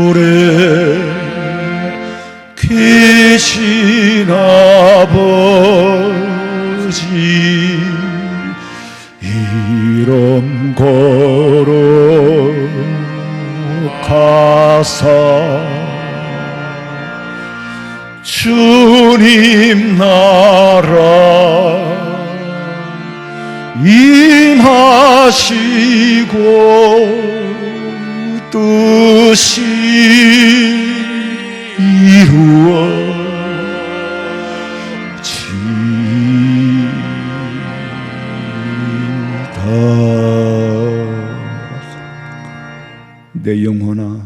하늘에 계신 아버지, 이름 거룩하사 주님 나라 임하시고 뜻이 이루어지다. 내 영혼아,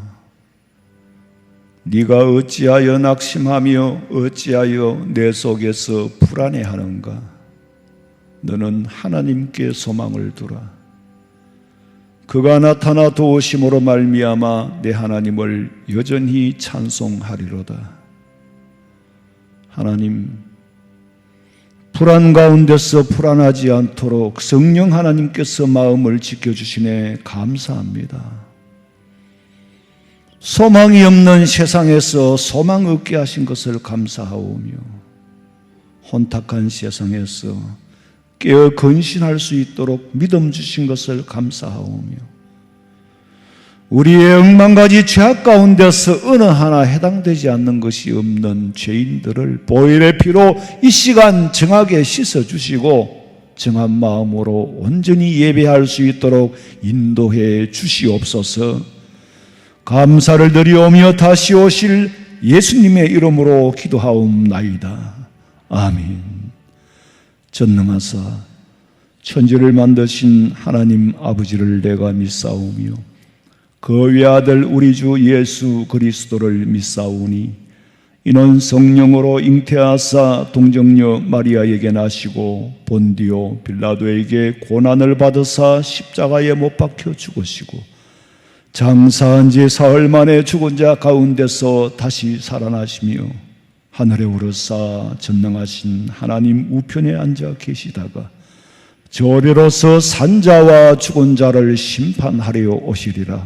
네가 어찌하여 낙심하며 어찌하여 내 속에서 불안해하는가? 너는 하나님께 소망을 두라. 그가 나타나 도우심으로 말미암아 내 하나님을 여전히 찬송하리로다. 하나님, 불안 가운데서 불안하지 않도록 성령 하나님께서 마음을 지켜주시네 감사합니다. 소망이 없는 세상에서 소망 얻게 하신 것을 감사하오며, 혼탁한 세상에서 깨어 근신할 수 있도록 믿음 주신 것을 감사하오며, 우리의 억만가지 죄악 가운데서 어느 하나 해당되지 않는 것이 없는 죄인들을 보혈의 피로 이 시간 정하게 씻어주시고 정한 마음으로 온전히 예배할 수 있도록 인도해 주시옵소서. 감사를 드리오며 다시 오실 예수님의 이름으로 기도하옵나이다. 아멘. 전능하사 천지를 만드신 하나님 아버지를 내가 믿사오며 그 외아들 우리 주 예수 그리스도를 믿사오니, 이는 성령으로 잉태하사 동정녀 마리아에게 나시고 본디오 빌라도에게 고난을 받으사 십자가에 못 박혀 죽으시고 장사한 지 사흘 만에 죽은 자 가운데서 다시 살아나시며 하늘에 오르사 전능하신 하나님 우편에 앉아 계시다가 저리로서 산자와 죽은 자를 심판하려 오시리라.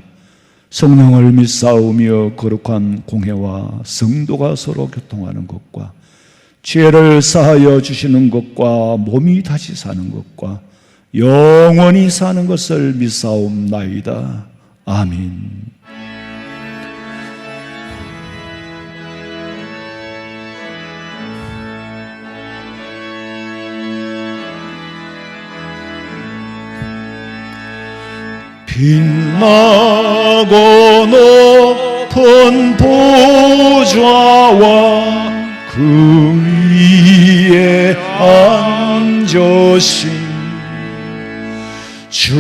성령을 믿사오며 거룩한 공회와 성도가 서로 교통하는 것과 죄를 사하여 주시는 것과 몸이 다시 사는 것과 영원히 사는 것을 믿사옵나이다. 아멘. 빛나고 높은 보좌와 그 위에 앉으신 주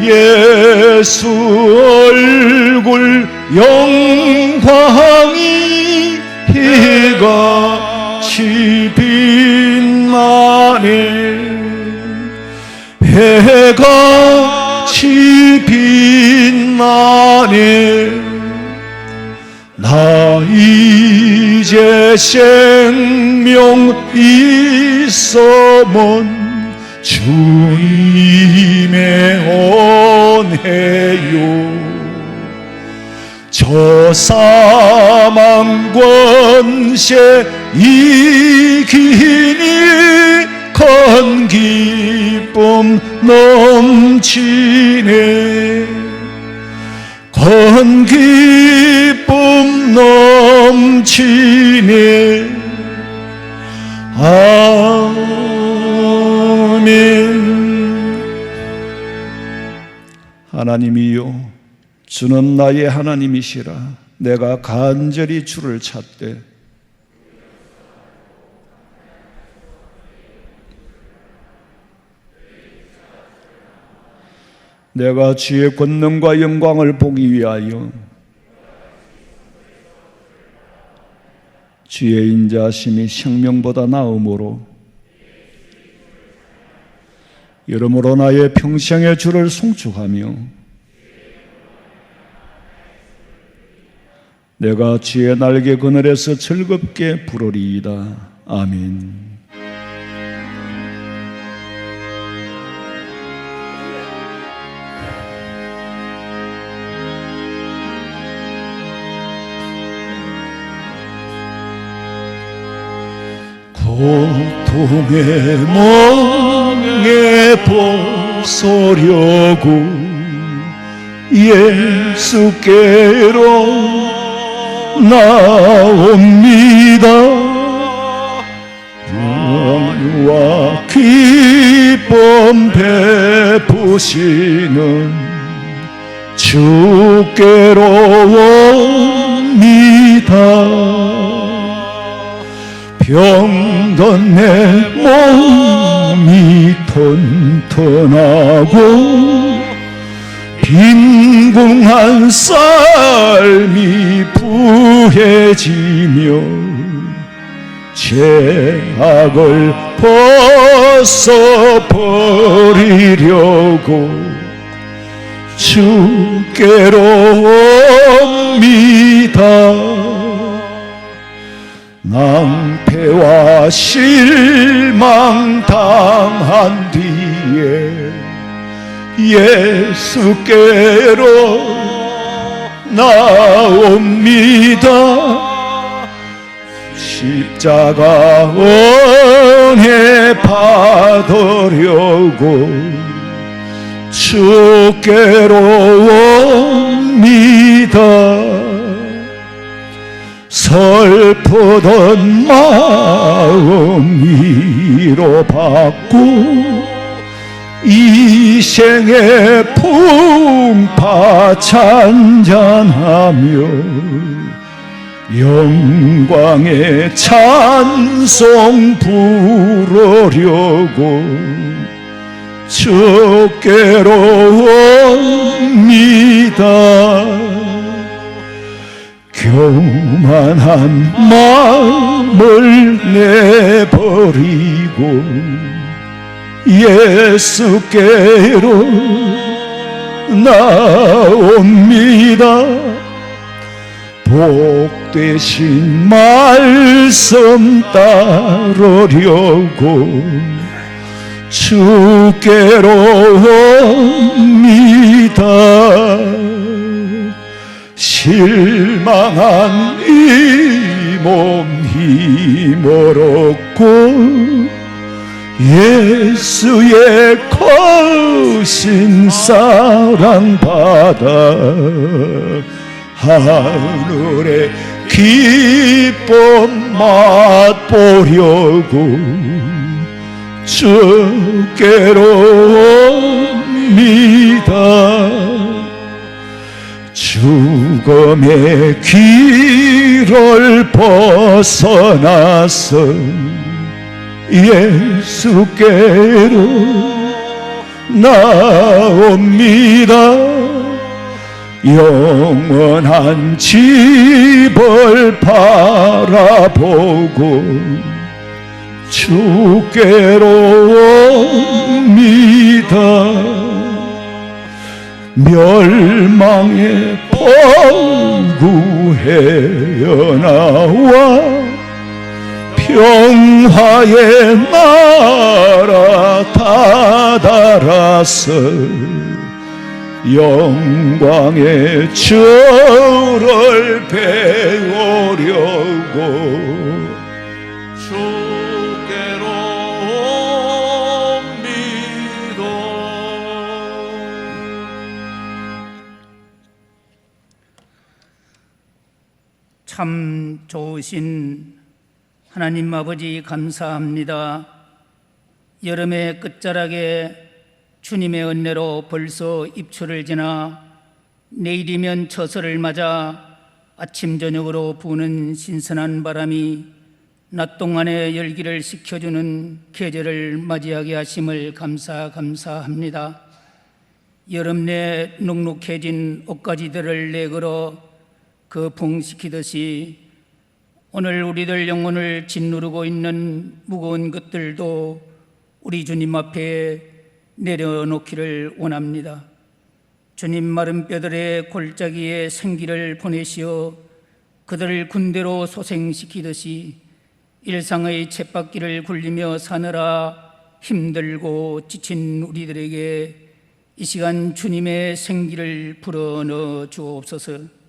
예수 얼굴 영광이 해같이 빛나네. 해같이 빛나네. 나 이제 생명 있어먼 주님의 은혜요. 저 사망 권세 이기니 큰 기쁨 넘치네. 큰 기쁨 넘치네. 아멘. 하나님이요, 주는 나의 하나님이시라. 내가 간절히 주를 찾되 내가 주의 권능과 영광을 보기 위하여 주의 인자하심이 생명보다 나음으로 이러므로 나의 평생의 주를 송축하며 내가 주의 날개 그늘에서 즐겁게 부르리이다. 아멘. 고통의 멍에 벗으려고 예수께로 나옵니다. 은혜와 기쁨 베푸시는 주께로 옵니다. 병든 내 몸이 튼튼하고 빈궁한 삶이 부해지며 죄악을 벗어버리려고 주께로 옵니다. 낭패와 실망 당한 뒤에 예수께로 나옵니다. 십자가 은혜 받으려고 주께로 옵니다. 슬프던 마음 위로받고 이 생의 풍파 찬잔하며 영광의 찬송 부르려고 주께로 옵니다. 교만한 마음을 내버리고 예수께로 나옵니다. 복되신 말씀 따르려고 주께로 옵니다. 실망한 이 몸 힘없고 예수의 거신 사랑받아 하늘의 기쁨 맛보려고 주께로 옵니다. 죽음의 길을 벗어나서 예수께로 나옵니다. 영원한 집을 바라보고 주께로 옵니다. 멸망의 범구에 나와 평화의 나라 다다라서 영광의 주를 배우려고 주께로 옵니다. 참 좋으신 하나님 아버지 감사합니다. 여름의 끝자락에 주님의 은혜로 벌써 입추를 지나 내일이면 처서를 맞아 아침 저녁으로 부는 신선한 바람이 낮 동안의 열기를 식혀주는 계절을 맞이하게 하심을 감사합니다. 여름 내 눅눅해진 옷가지들을 내걸어 거풍시키듯이 오늘 우리들 영혼을 짓누르고 있는 무거운 것들도 우리 주님 앞에 내려놓기를 원합니다. 주님 마른 뼈들의 골짜기에 생기를 보내시어 그들을 군대로 소생시키듯이 일상의 쳇바퀴를 굴리며 사느라 힘들고 지친 우리들에게 이 시간 주님의 생기를 불어넣어 주옵소서.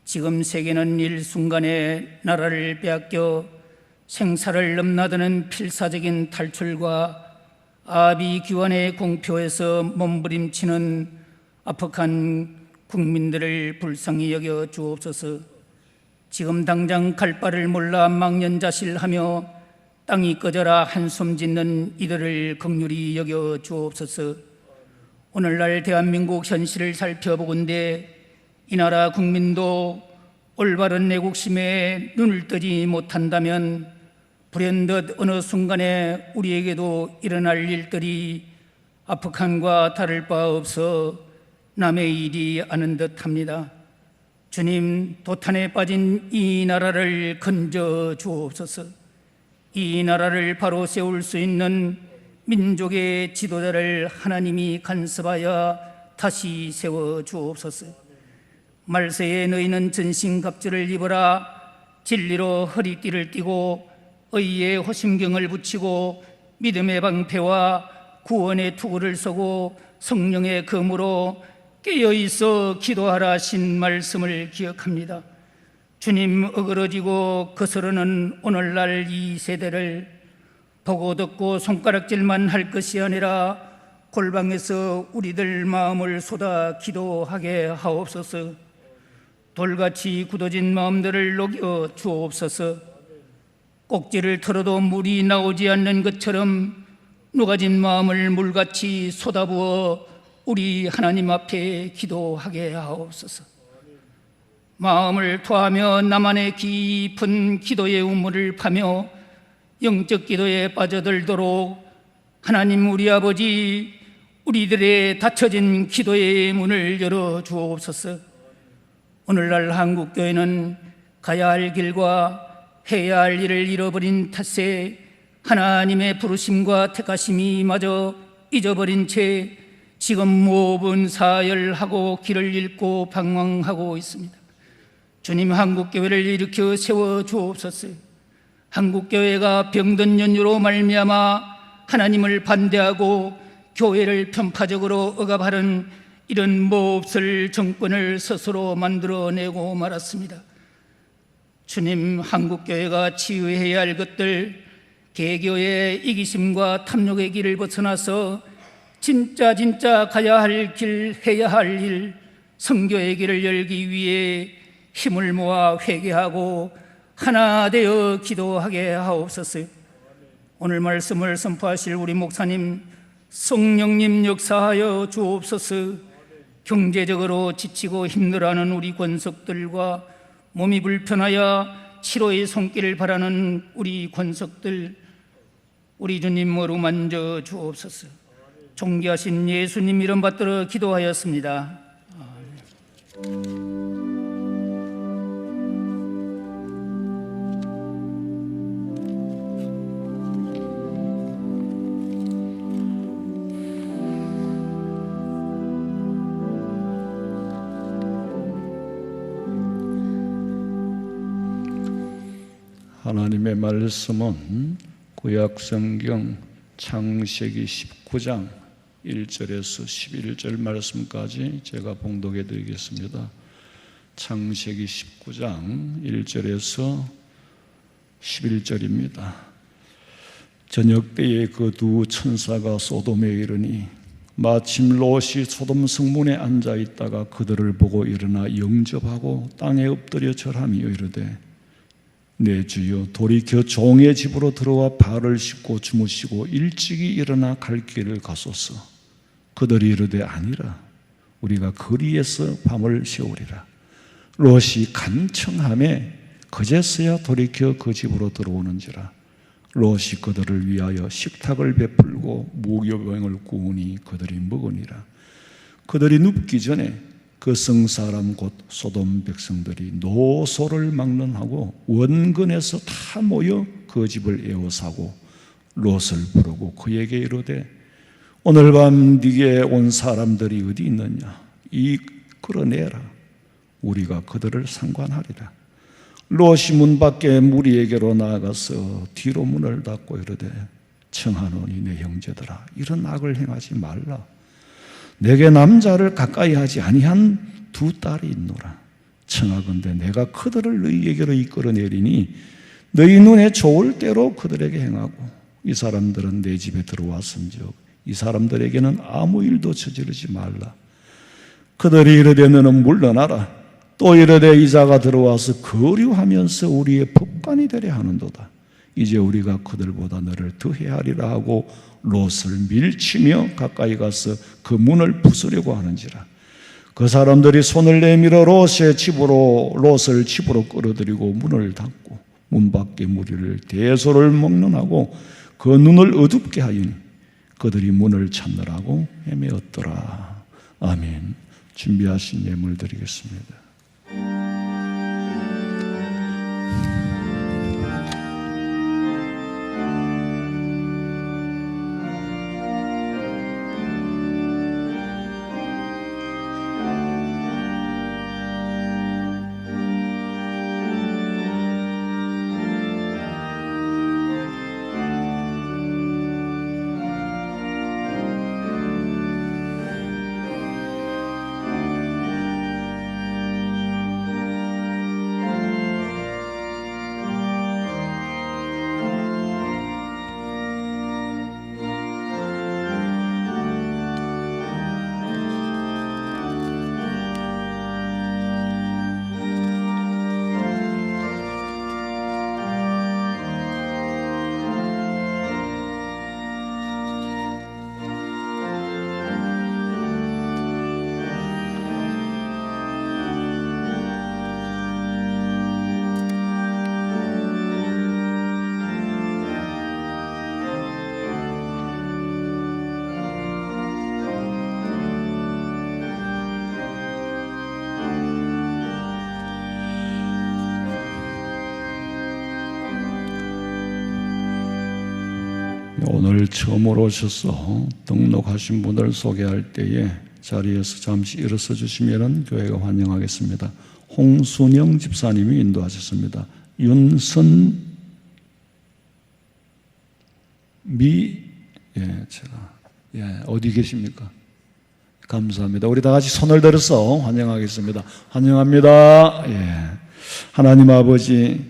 지금 세계는 일순간에 나라를 빼앗겨 생사를 넘나드는 필사적인 탈출과 아비규환의 공표에서 몸부림치는 아프간 국민들을 불쌍히 여겨 주옵소서. 지금 당장 갈 바를 몰라 망연자실하며 땅이 꺼져라 한숨 짓는 이들을 긍휼히 여겨 주옵소서. 오늘날 대한민국 현실을 살펴보건대 이 나라 국민도 올바른 애국심에 눈을 뜨지 못한다면 불현듯 어느 순간에 우리에게도 일어날 일들이 아프간과 다를 바 없어 남의 일이 아닌 듯합니다. 주님, 도탄에 빠진 이 나라를 건져 주옵소서. 이 나라를 바로 세울 수 있는 민족의 지도자를 하나님이 간섭하여 다시 세워 주옵소서. 말세에 너희는 전신갑주를 입어라. 진리로 허리띠를 띠고 의의 호심경을 붙이고 믿음의 방패와 구원의 투구를 서고 성령의 검으로 깨어있어 기도하라 하신 말씀을 기억합니다. 주님, 어그러지고 거스르는 오늘날 이 세대를 보고 듣고 손가락질만 할 것이 아니라 골방에서 우리들 마음을 쏟아 기도하게 하옵소서. 돌같이 굳어진 마음들을 녹여 주옵소서. 꼭지를 털어도 물이 나오지 않는 것처럼 녹아진 마음을 물같이 쏟아부어 우리 하나님 앞에 기도하게 하옵소서. 마음을 토하며 나만의 깊은 기도의 우물을 파며 영적 기도에 빠져들도록 하나님 우리 아버지, 우리들의 닫혀진 기도의 문을 열어 주옵소서. 오늘날 한국교회는 가야 할 길과 해야 할 일을 잃어버린 탓에 하나님의 부르심과 택하심이 마저 잊어버린 채 지금 모분 사열하고 길을 잃고 방황하고 있습니다. 주님, 한국교회를 일으켜 세워 주옵소서. 한국교회가 병든 연유로 말미암아 하나님을 반대하고 교회를 편파적으로 억압하는 이런 몹쓸 정권을 스스로 만들어내고 말았습니다. 주님, 한국교회가 치유해야 할 것들, 개교의 이기심과 탐욕의 길을 벗어나서 진짜 가야 할 길, 해야 할 일, 선교의 길을 열기 위해 힘을 모아 회개하고 하나 되어 기도하게 하옵소서. 오늘 말씀을 선포하실 우리 목사님, 성령님 역사하여 주옵소서. 경제적으로 지치고 힘들어하는 우리 권속들과 몸이 불편하여 치료의 손길을 바라는 우리 권속들, 우리 주님 어루만져 주옵소서. 존귀하신 예수님 이름 받들어 기도하였습니다. 하나님의 말씀은 구약성경 창세기 19장 1절에서 11절 말씀까지 제가 봉독해 드리겠습니다. 창세기 19장 1절에서 11절입니다. 저녁 때에 그 두 천사가 소돔에 이르니 마침 롯이 소돔 성문에 앉아 있다가 그들을 보고 일어나 영접하고 땅에 엎드려 절하며 이르되 내 주여 돌이켜 종의 집으로 들어와 발을 씻고 주무시고 일찍이 일어나 갈 길을 가소서. 그들이 이르되 아니라 우리가 거리에서 밤을 새우리라. 롯이 간청하매 그제서야 돌이켜 그 집으로 들어오는지라. 롯이 그들을 위하여 식탁을 베풀고 무교병을 구우니 그들이 먹으니라. 그들이 눕기 전에 그 성사람 곧 소돔 백성들이 노소를 막론하고 원근에서 다 모여 그 집을 에워싸고 롯을 부르고 그에게 이르되 오늘 밤 네게 온 사람들이 어디 있느냐 끌어내라. 우리가 그들을 상관하리라. 롯이 문 밖에 무리에게로 나아가서 뒤로 문을 닫고 이르되 청하노니 내 형제들아 이런 악을 행하지 말라. 내게 남자를 가까이 하지 아니한 두 딸이 있노라. 청하건대 내가 그들을 너희에게로 이끌어내리니 너희 눈에 좋을 대로 그들에게 행하고 이 사람들은 내 집에 들어왔은즉 이 사람들에게는 아무 일도 저지르지 말라. 그들이 이르되 너는 물러나라. 또 이르되 이자가 들어와서 거류하면서 우리의 법관이 되려 하는도다. 이제 우리가 그들보다 너를 더해하리라 하고 롯을 밀치며 가까이 가서 그 문을 부수려고 하는지라. 그 사람들이 손을 내밀어 롯을 집으로 끌어들이고 문을 닫고 문 밖에 무리를 대소를 먹론하고 그 눈을 어둡게 하이니 그들이 문을 찾느라고 헤매었더라. 아멘. 준비하신 예물 드리겠습니다. 오늘 처음으로 오셔서 등록하신 분들 소개할 때에 자리에서 잠시 일어서 주시면 교회가 환영하겠습니다. 홍순영 집사님이 인도하셨습니다. 윤선미, 어디 계십니까? 감사합니다. 우리 다 같이 손을 들어서 환영하겠습니다. 환영합니다. 하나님 아버지,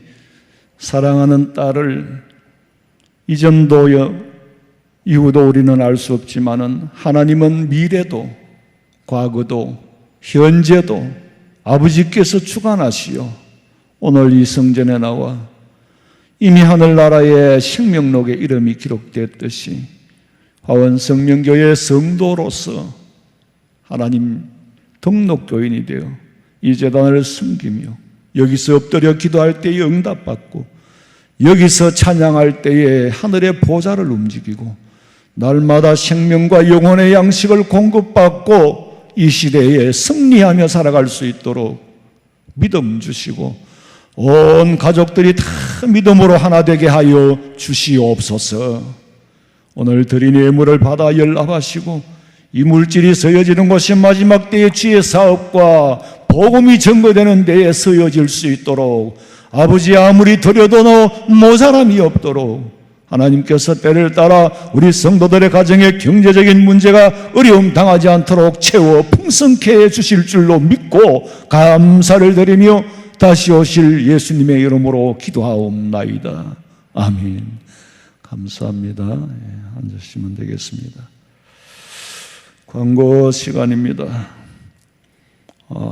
사랑하는 딸을 이전도 이후도 우리는 알 수 없지만은 하나님은 미래도 과거도 현재도 아버지께서 주관하시어 오늘 이 성전에 나와 이미 하늘나라의 생명록에 이름이 기록되었듯이 화원성명교회 성도로서 하나님 등록교인이 되어 이 제단을 섬기며 여기서 엎드려 기도할 때에 응답받고 여기서 찬양할 때에 하늘의 보좌를 움직이고 날마다 생명과 영혼의 양식을 공급받고 이 시대에 승리하며 살아갈 수 있도록 믿음 주시고 온 가족들이 다 믿음으로 하나 되게 하여 주시옵소서. 오늘 드린 예물을 받아 연락하시고 이 물질이 서여지는 곳이 마지막 때의 주의 사업과 복음이 증거되는 데에 서여질 수 있도록 아버지 아무리 드려도 모자람이 없도록 하나님께서 때를 따라 우리 성도들의 가정에 경제적인 문제가 어려움 당하지 않도록 채워 풍성케 해주실 줄로 믿고 감사를 드리며 다시 오실 예수님의 이름으로 기도하옵나이다. 아멘. 감사합니다. 앉으시면 되겠습니다. 광고 시간입니다.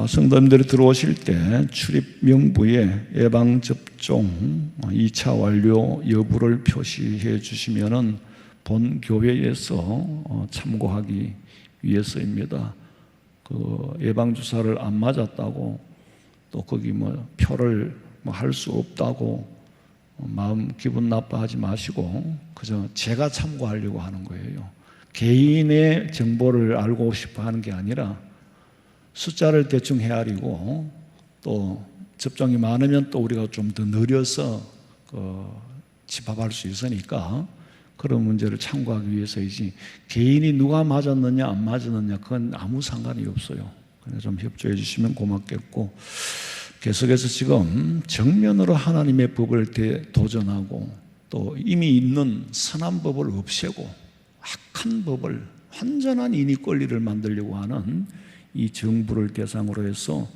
성도님들이 들어오실 때 출입 명부에 예방접종 2차 완료 여부를 표시해 주시면은 본 교회에서 참고하기 위해서입니다. 그 예방주사를 안 맞았다고 또 거기 표를 할 수 없다고 마음 기분 나빠하지 마시고 그저 제가 참고하려고 하는 거예요. 개인의 정보를 알고 싶어 하는 게 아니라 숫자를 대충 헤아리고 또 접종이 많으면 또 우리가 좀 더 느려서 집합할 수 있으니까 그런 문제를 참고하기 위해서이지 개인이 누가 맞았느냐 안 맞았느냐 그건 아무 상관이 없어요. 그래서 좀 협조해 주시면 고맙겠고 계속해서 지금 정면으로 하나님의 법을 도전하고 또 이미 있는 선한 법을 없애고 악한 법을 완전한 인위 권리를 만들려고 하는 이 정부를 대상으로 해서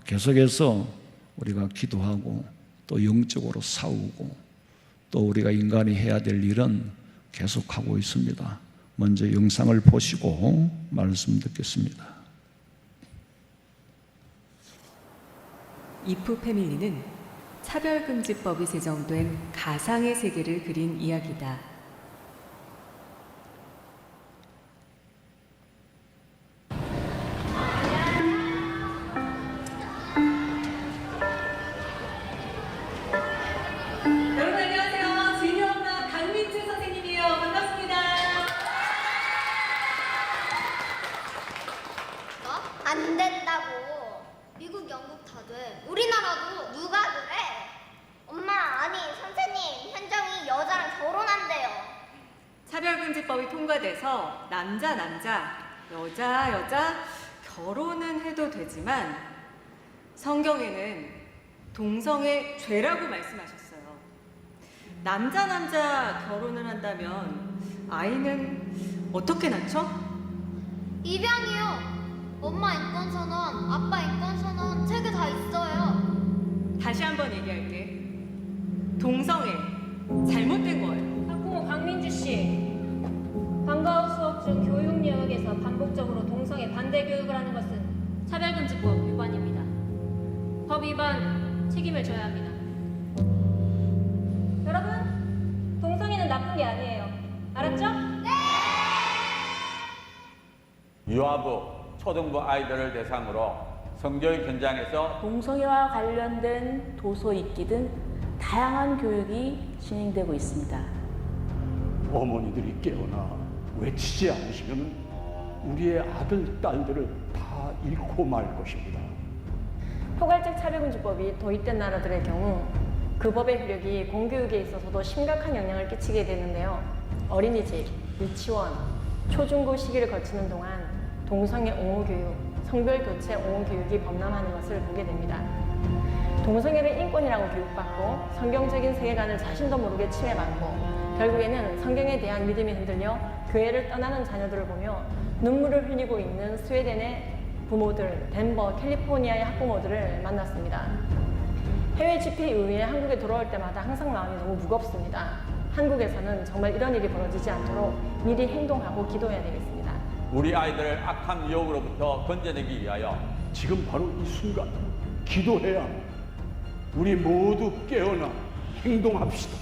계속해서 우리가 기도하고 또 영적으로 싸우고 또 우리가 인간이 해야 될 일은 계속하고 있습니다. 먼저 영상을 보시고 말씀 듣겠습니다. 이프 패밀리는 차별금지법이 제정된 가상의 세계를 그린 이야기다. 여러분 안녕하세요. 진이 엄마 강민주 선생님이에요. 반갑습니다. 안 된다고. 미국, 영국 다 돼. 우리나라도 누가 그래? 엄마, 아니 선생님, 현정이 여자랑 결혼한대요. 차별금지법이 통과돼서 남자, 여자 결혼은 해도 되지만 성경에는 동성애 죄라고 말씀하셨어요. 남자 결혼을 한다면 아이는 어떻게 낳죠? 입양이요. 엄마 인권선언, 아빠 인권선언 책에 다 있어요. 다시 한번 얘기할게. 동성애 잘못된 거예요. 학부모 강민주 씨, 방과후 수업 중 교육 영역에서 반복적으로 동성애 반대 교육을 하는 것은 차별금지법 위반입니다. 법 위반 책임을 져야 합니다. 여러분, 동성애는 나쁜 게 아니에요. 알았죠? 유아부, 초등부 아이들을 대상으로 성교육 현장에서 동성애와 관련된 도서 읽기 등 다양한 교육이 진행되고 있습니다. 어머니들이 깨어나 외치지 않으시면 우리의 아들, 딸들을 다 잃고 말 것입니다. 포괄적 차별금지법이 도입된 나라들의 경우 그 법의 효력이 공교육에 있어서도 심각한 영향을 끼치게 되는데요. 어린이집, 유치원, 초중고 시기를 거치는 동안 동성애 옹호 교육, 성별 교체 옹호 교육이 범람하는 것을 보게 됩니다. 동성애를 인권이라고 교육받고 성경적인 세계관을 자신도 모르게 침해받고 결국에는 성경에 대한 믿음이 흔들려 교회를 떠나는 자녀들을 보며 눈물을 흘리고 있는 스웨덴의 부모들, 덴버, 캘리포니아의 학부모들을 만났습니다. 해외 집회 이후에 한국에 돌아올 때마다 항상 마음이 너무 무겁습니다. 한국에서는 정말 이런 일이 벌어지지 않도록 미리 행동하고 기도해야 되겠습니다. 우리 아이들을 악한 유혹으로부터 건져내기 위하여 지금 바로 이 순간 기도해야 합니다. 우리 모두 깨어나 행동합시다.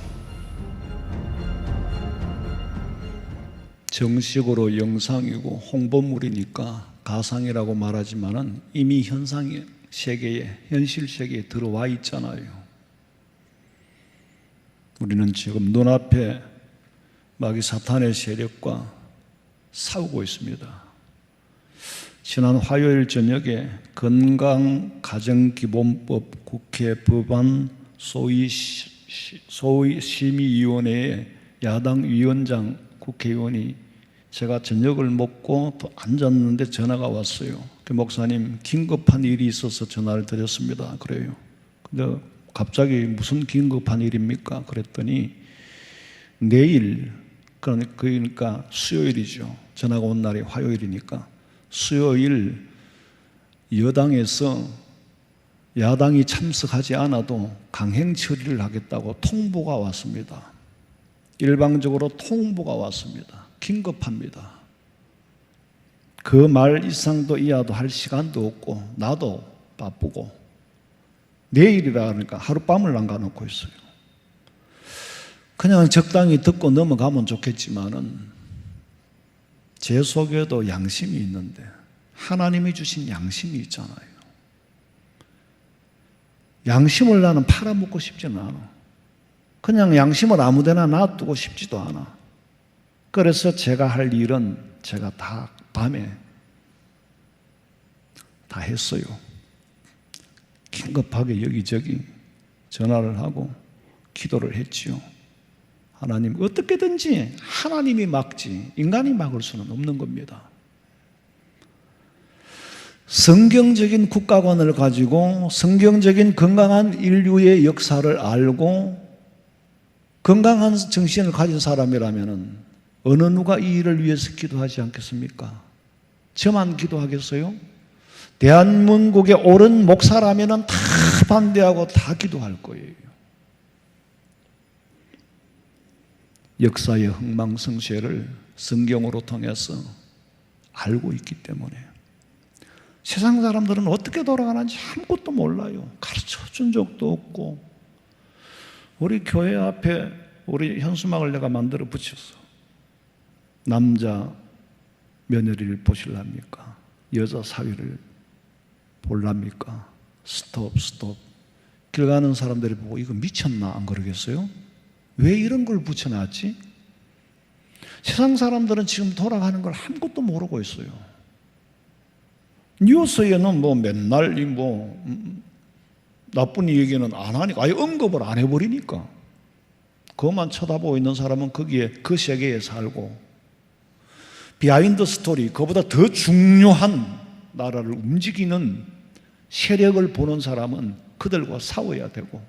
정식으로 영상이고 홍보물이니까 가상이라고 말하지만은 이미 현상 세계에, 현실 세계에 들어와 있잖아요. 우리는 지금 눈앞에 마귀 사탄의 세력과 싸우고 있습니다. 지난 화요일 저녁에 건강가정기본법 국회 법안 소위 심의위원회에 야당 위원장 국회의원이 제가 저녁을 먹고 또 앉았는데 전화가 왔어요. 그 목사님 긴급한 일이 있어서 전화를 드렸습니다. 그래요. 근데 갑자기 무슨 긴급한 일입니까? 그랬더니 내일, 그러니까 수요일이죠. 전화가 온 날이 화요일이니까 수요일 여당에서 야당이 참석하지 않아도 강행 처리를 하겠다고 통보가 왔습니다. 일방적으로 통보가 왔습니다. 긴급합니다. 그 말 이상도 이하도 할 시간도 없고 나도 바쁘고 내일이라 하니까 하룻밤을 남겨놓고 있어요. 그냥 적당히 듣고 넘어가면 좋겠지만은 제 속에도 양심이 있는데 하나님이 주신 양심이 있잖아요. 양심을 나는 팔아먹고 싶지는 않아. 그냥 양심을 아무데나 놔두고 싶지도 않아. 그래서 제가 할 일은 제가 다 밤에 다 했어요. 긴급하게 여기저기 전화를 하고 기도를 했지요. 하나님, 어떻게든지 하나님이 막지 인간이 막을 수는 없는 겁니다. 성경적인 국가관을 가지고 성경적인 건강한 인류의 역사를 알고 건강한 정신을 가진 사람이라면 어느 누가 이 일을 위해서 기도하지 않겠습니까? 저만 기도하겠어요? 대한민국의 옳은 목사라면 다 반대하고 다 기도할 거예요. 역사의 흥망성쇠를 성경으로 통해서 알고 있기 때문에 세상 사람들은 어떻게 돌아가는지 아무것도 몰라요. 가르쳐 준 적도 없고. 우리 교회 앞에 우리 현수막을 내가 만들어 붙였어. 남자 며느리를 보실랍니까? 여자 사위를 볼랍니까? 스톱 스톱. 길 가는 사람들이 보고 이거 미쳤나 안 그러겠어요? 왜 이런 걸 붙여놨지? 세상 사람들은 지금 돌아가는 걸 아무것도 모르고 있어요. 뉴스에는 뭐 맨날 나쁜 얘기는 안 하니까, 아예 언급을 안 해버리니까. 그것만 쳐다보고 있는 사람은 거기에 그 세계에 살고, 비하인드 스토리, 그보다 더 중요한 나라를 움직이는 세력을 보는 사람은 그들과 싸워야 되고.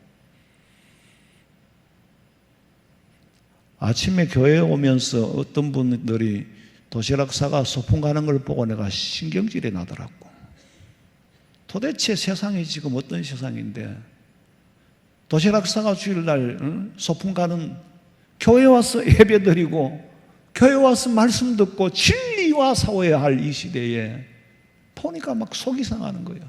아침에 교회에 오면서 어떤 분들이 도시락 싸가 소풍 가는 걸 보고 내가 신경질이 나더라고. 도대체 세상이 지금 어떤 세상인데 도시락 싸가 주일날 소풍 가는, 교회 와서 예배 드리고 교회 와서 말씀 듣고 진리와 싸워야 할 이 시대에 보니까 막 속이 상하는 거야.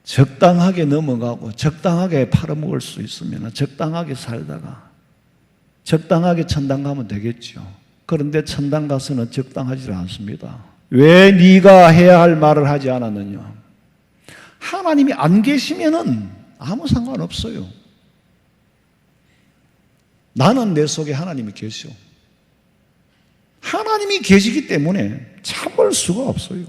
적당하게 넘어가고 적당하게 팔아먹을 수 있으면 적당하게 살다가 적당하게 천당 가면 되겠죠. 그런데 천당 가서는 적당하지 않습니다. 왜 네가 해야 할 말을 하지 않았느냐? 하나님이 안 계시면은 아무 상관없어요. 나는 내 속에 하나님이 계셔. 하나님이 계시기 때문에 참을 수가 없어요.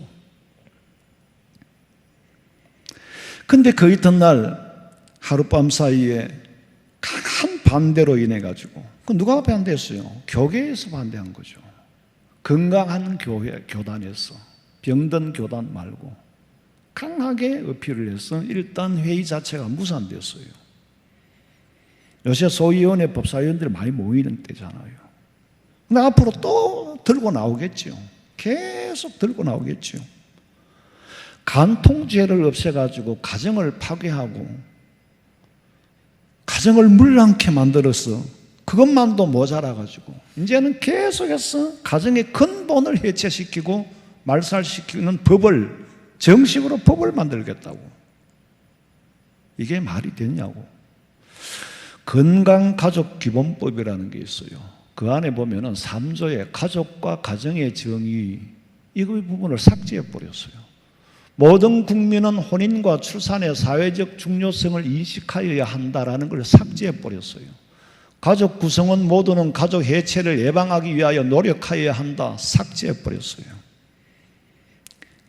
근데 그 이튿날 하룻밤 사이에 강한 반대로 인해 가지고, 그 누가 반대했어요? 교계에서 반대한 거죠. 건강한 교회, 교단에서, 병든 교단 말고 강하게 어필을 해서 일단 회의 자체가 무산됐어요. 요새 소위원회 법사위원들이 많이 모이는 때잖아요. 근데 앞으로 또 들고 나오겠죠. 계속 들고 나오겠죠. 간통죄를 없애가지고 가정을 파괴하고 가정을 물랑케 만들어서 그것만도 모자라가지고 이제는 계속해서 가정의 근본을 해체시키고 말살시키는 법을, 정식으로 법을 만들겠다고. 이게 말이 되냐고. 건강가족기본법이라는 게 있어요. 그 안에 보면은 3조의 가족과 가정의 정의, 이 부분을 삭제해버렸어요. 모든 국민은 혼인과 출산의 사회적 중요성을 인식하여야 한다라는 걸 삭제해버렸어요. 가족 구성원 모두는 가족 해체를 예방하기 위하여 노력하여야 한다, 삭제해버렸어요.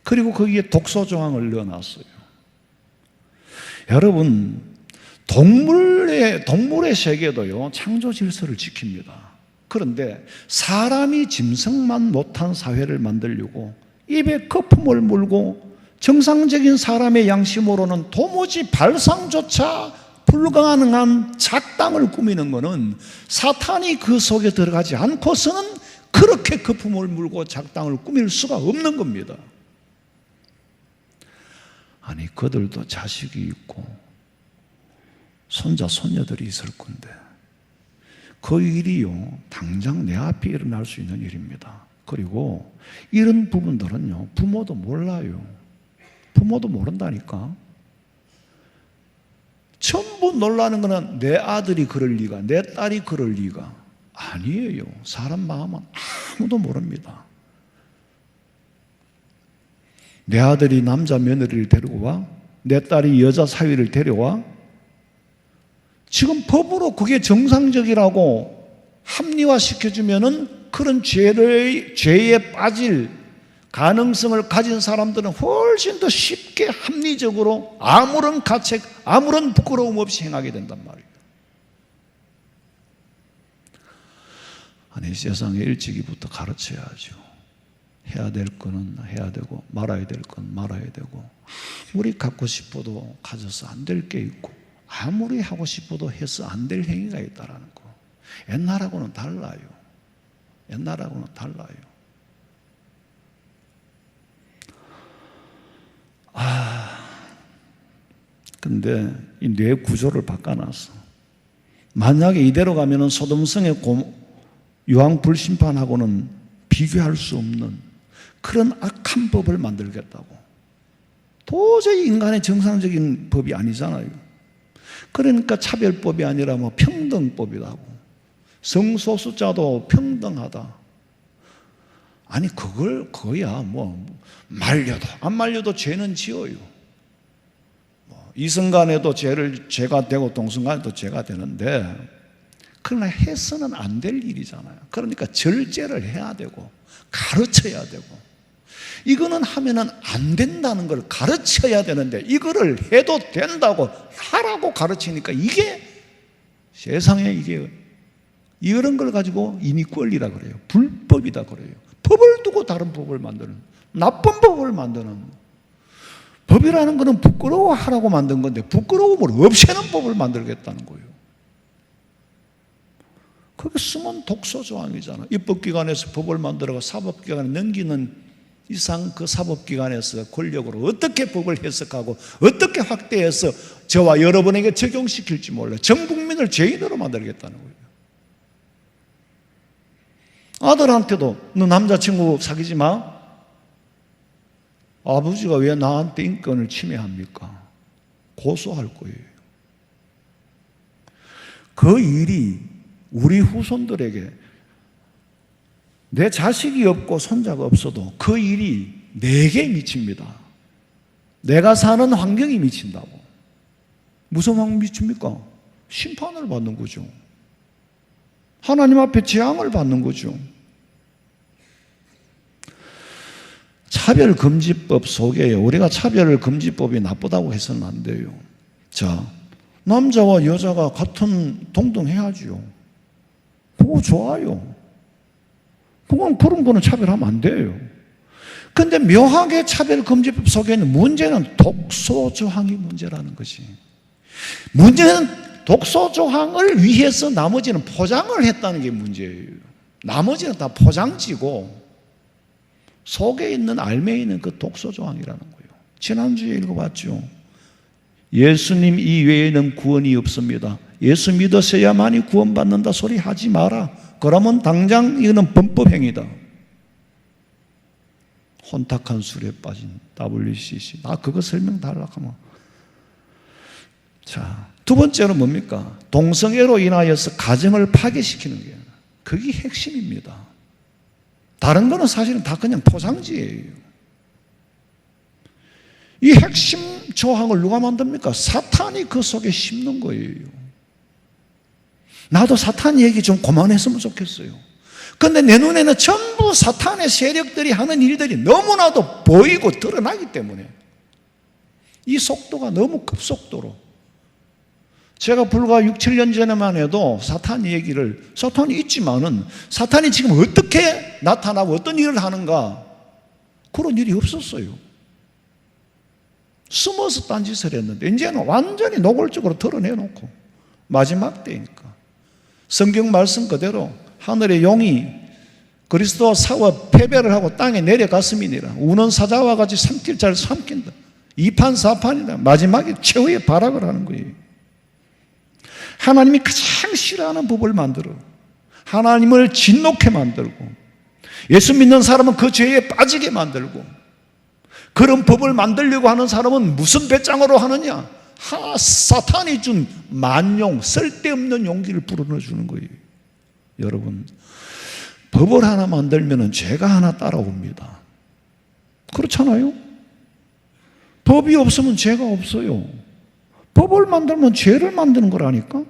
그리고 거기에 독소조항을 넣어놨어요. 여러분, 동물의 세계도요, 창조 질서를 지킵니다. 그런데 사람이 짐승만 못한 사회를 만들려고 입에 거품을 물고 정상적인 사람의 양심으로는 도무지 발상조차 불가능한 작당을 꾸미는 것은 사탄이 그 속에 들어가지 않고서는 그렇게 거품을 물고 작당을 꾸밀 수가 없는 겁니다. 아니, 그들도 자식이 있고 손자, 손녀들이 있을 건데 그 일이요, 당장 내 앞에 일어날 수 있는 일입니다. 그리고 이런 부분들은요, 부모도 몰라요. 부모도 모른다니까. 전부 놀라는 거는 내 아들이 그럴 리가, 내 딸이 그럴 리가. 아니에요. 사람 마음은 아무도 모릅니다. 내 아들이 남자 며느리를 데리고 와, 내 딸이 여자 사위를 데려와. 지금 법으로 그게 정상적이라고 합리화시켜주면은 그런 죄에 빠질 가능성을 가진 사람들은 훨씬 더 쉽게 합리적으로 아무런 가책, 아무런 부끄러움 없이 행하게 된단 말이에요. 아니, 세상에 일찍이부터 가르쳐야죠. 해야 될 거는 해야 되고 말아야 될 건 말아야 되고, 아무리 갖고 싶어도 가져서 안 될 게 있고 아무리 하고 싶어도 해서 안 될 행위가 있다는 거. 옛날하고는 달라요. 옛날하고는 달라요. 근데 이 뇌 구조를 바꿔놨어. 만약에 이대로 가면은 소돔성의 유황 불심판하고는 비교할 수 없는 그런 악한 법을 만들겠다고. 도저히 인간의 정상적인 법이 아니잖아요. 그러니까 차별법이 아니라 뭐 평등법이라고. 성소수자도 평등하다. 아니 그거야 뭐 말려도 안 말려도 죄는 지어요. 이성간에도 죄가 되고 동성간에도 죄가 되는데, 그러나 해서는 안 될 일이잖아요. 그러니까 절제를 해야 되고 가르쳐야 되고, 이거는 하면은 안 된다는 걸 가르쳐야 되는데 이거를 해도 된다고 하라고 가르치니까 이게 세상에 이게 이런 걸 가지고 인위권리라 그래요. 불법이다 그래요. 법을 두고 다른 법을 만드는, 나쁜 법을 만드는. 법이라는 것은 부끄러워하라고 만든 건데 부끄러움을 없애는 법을 만들겠다는 거예요. 그게 숨은 독소조항이잖아. 입법기관에서 법을 만들어가 사법기관에 넘기는 이상 그 사법기관에서 권력으로 어떻게 법을 해석하고 어떻게 확대해서 저와 여러분에게 적용시킬지 몰라. 전 국민을 죄인으로 만들겠다는 거예요. 아들한테도 너 남자친구 사귀지 마. 아버지가 왜 나한테 인권을 침해합니까? 고소할 거예요. 그 일이 우리 후손들에게, 내 자식이 없고 손자가 없어도 그 일이 내게 미칩니다. 내가 사는 환경이 미친다고. 무슨 환경이 미칩니까? 심판을 받는 거죠. 하나님 앞에 재앙을 받는 거죠. 차별금지법 속에 우리가 차별금지법이 나쁘다고 해서는 안 돼요. 자, 남자와 여자가 같은 동등해야지요. 그거 좋아요. 그런 거는 차별하면 안 돼요. 근데 묘하게 차별금지법 속에 있는 문제는 독소조항이 문제라는 것이. 문제는 독소조항을 위해서 나머지는 포장을 했다는 게 문제예요. 나머지는 다 포장지고 속에 있는 알매에 있는 그 독소조항이라는 거예요. 지난주에 읽어봤죠. 예수님 이외에는 구원이 없습니다. 예수 믿으셔야만이 구원받는다 소리 하지 마라. 그러면 당장 이거는 범법행위다. 혼탁한 술에 빠진 WCC. 그거 설명 달라고 하면. 자, 두 번째로 뭡니까? 동성애로 인하여서 가정을 파괴시키는 게, 그게 핵심입니다. 다른 거는 사실은 다 그냥 포장지예요. 이 핵심 조항을 누가 만듭니까? 사탄이 그 속에 심는 거예요. 나도 사탄 얘기 좀 그만했으면 좋겠어요. 그런데 내 눈에는 전부 사탄의 세력들이 하는 일들이 너무나도 보이고 드러나기 때문에 이 속도가 너무 급속도로, 제가 불과 6, 7년 전에만 해도 사탄 얘기를, 사탄이 있지만은 사탄이 지금 어떻게 나타나고 어떤 일을 하는가, 그런 일이 없었어요. 숨어서 딴짓을 했는데 이제는 완전히 노골적으로 드러내놓고, 마지막 때니까 성경 말씀 그대로 하늘의 용이 그리스도와 싸워 패배를 하고 땅에 내려갔음이니라. 우는 사자와 같이 삼킬 자를 삼킨다. 이판사판이다. 마지막에 최후의 발악을 하는 거예요. 하나님이 가장 싫어하는 법을 만들어 하나님을 진노케 만들고, 예수 믿는 사람은 그 죄에 빠지게 만들고, 그런 법을 만들려고 하는 사람은 무슨 배짱으로 하느냐? 사탄이 준 만용, 쓸데없는 용기를 불어넣어주는 거예요. 여러분, 법을 하나 만들면 죄가 하나 따라옵니다. 그렇잖아요? 법이 없으면 죄가 없어요. 법을 만들면 죄를 만드는 거라니까?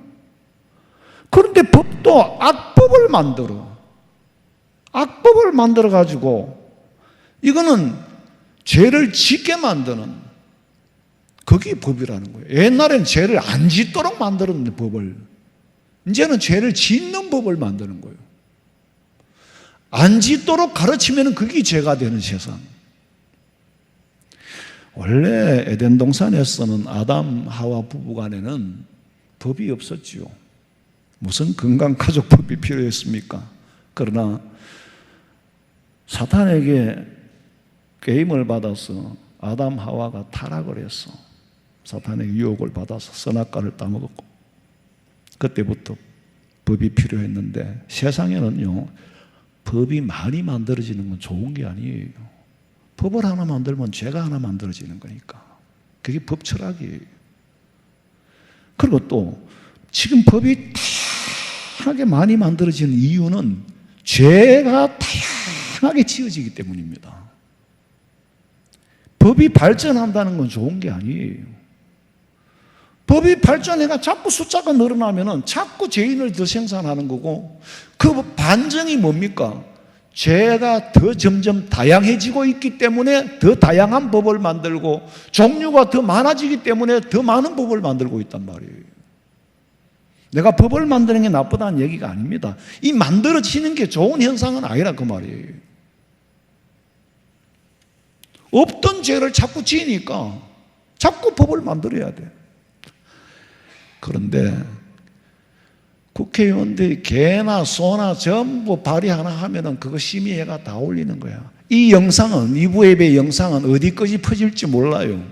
그런데 법도 악법을 만들어. 악법을 만들어가지고 이거는 죄를 짓게 만드는, 그게 법이라는 거예요. 옛날에는 죄를 안 짓도록 만들었는데 법을, 이제는 죄를 짓는 법을 만드는 거예요. 안 짓도록 가르치면 그게 죄가 되는 세상. 원래 에덴 동산에서는 아담 하와 부부간에는 법이 없었지요. 무슨 건강가족법이 필요했습니까? 그러나 사탄에게 게임을 받아서 아담 하와가 타락을 했어. 사탄의 유혹을 받아서 선악과를 따먹었고, 그때부터 법이 필요했는데 세상에는요, 법이 많이 만들어지는 건 좋은 게 아니에요. 법을 하나 만들면 죄가 하나 만들어지는 거니까. 그게 법 철학이에요. 그리고 또 지금 법이 다양하게 많이 만들어지는 이유는 죄가 다양하게 지어지기 때문입니다. 법이 발전한다는 건 좋은 게 아니에요. 법이 발전해가 자꾸 숫자가 늘어나면은 자꾸 죄인을 더 생산하는 거고, 그 반증이 뭡니까? 죄가 더 점점 다양해지고 있기 때문에 더 다양한 법을 만들고, 종류가 더 많아지기 때문에 더 많은 법을 만들고 있단 말이에요. 내가 법을 만드는 게 나쁘다는 얘기가 아닙니다. 이 만들어지는 게 좋은 현상은 아니라 그 말이에요. 없던 죄를 자꾸 지으니까 자꾸 법을 만들어야 돼. 그런데 국회의원들이 개나 소나 전부 발의 하나 하면은 그거 심의회가 다 올리는 거야. 이 영상은, 이부앱의 영상은 어디까지 퍼질지 몰라요.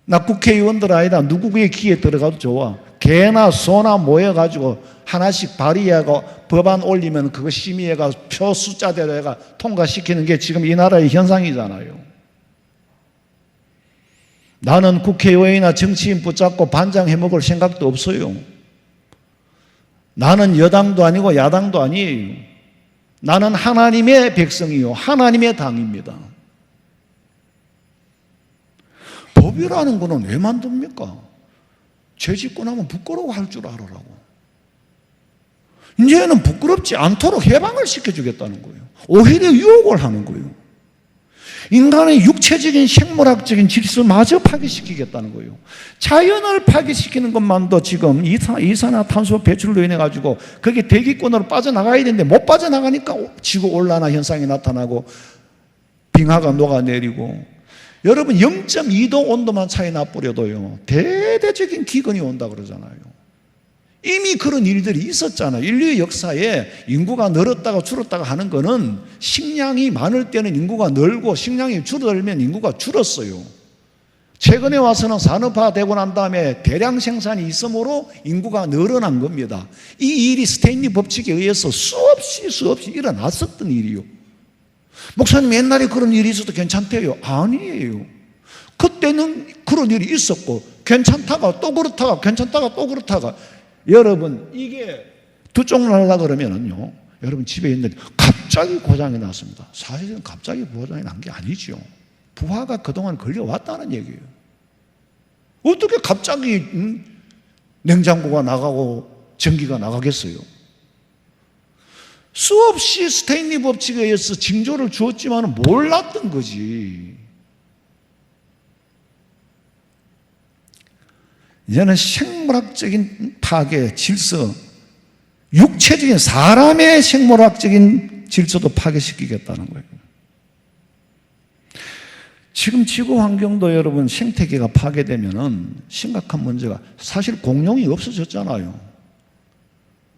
나 국회의원들 아니다. 누구의 귀에 들어가도 좋아. 개나 소나 모여가지고 하나씩 발의하고 법안 올리면 그거 심의회가 표 숫자대로 해가 통과시키는 게 지금 이 나라의 현상이잖아요. 나는 국회의원이나 정치인 붙잡고 반장 해먹을 생각도 없어요. 나는 여당도 아니고 야당도 아니에요. 나는 하나님의 백성이요, 하나님의 당입니다. 법이라는 거는 왜 만듭니까? 죄 짓고 나면 부끄러워할 줄 알아라고. 이제는 부끄럽지 않도록 해방을 시켜주겠다는 거예요. 오히려 유혹을 하는 거예요. 인간의 육체적인 생물학적인 질서마저 파괴시키겠다는 거예요. 자연을 파괴시키는 것만도 지금 이산화탄소 배출로 인해 가지고 그게 대기권으로 빠져나가야 되는데 못 빠져나가니까 지구온난화 현상이 나타나고 빙하가 녹아내리고, 여러분 0.2도 온도만 차이 나버려도요 대대적인 기근이 온다 그러잖아요. 이미 그런 일들이 있었잖아요. 인류의 역사에 인구가 늘었다가 줄었다가 하는 거는 식량이 많을 때는 인구가 늘고 식량이 줄어들면 인구가 줄었어요. 최근에 와서는 산업화되고 난 다음에 대량 생산이 있으므로 인구가 늘어난 겁니다. 이 일이 스탠리 법칙에 의해서 수없이 일어났었던 일이요. 목사님 옛날에 그런 일이 있어도 괜찮대요. 아니에요. 그때는 그런 일이 있었고 괜찮다가 또 그렇다가 괜찮다가 또 그렇다가, 여러분 이게 두 쪽 날라 그러면은요, 여러분 집에 있는데 갑자기 고장이 났습니다. 사실은 갑자기 고장이 난 게 아니죠. 부하가 그동안 걸려왔다는 얘기예요. 어떻게 갑자기 냉장고가 나가고 전기가 나가겠어요? 수없이 스탠리 법칙에 의해서 징조를 주었지만 몰랐던 거지. 이제는 생물학적인 파괴, 질서, 육체적인 사람의 생물학적인 질서도 파괴시키겠다는 거예요. 지금 지구 환경도 여러분 생태계가 파괴되면은 심각한 문제가, 사실 공룡이 없어졌잖아요.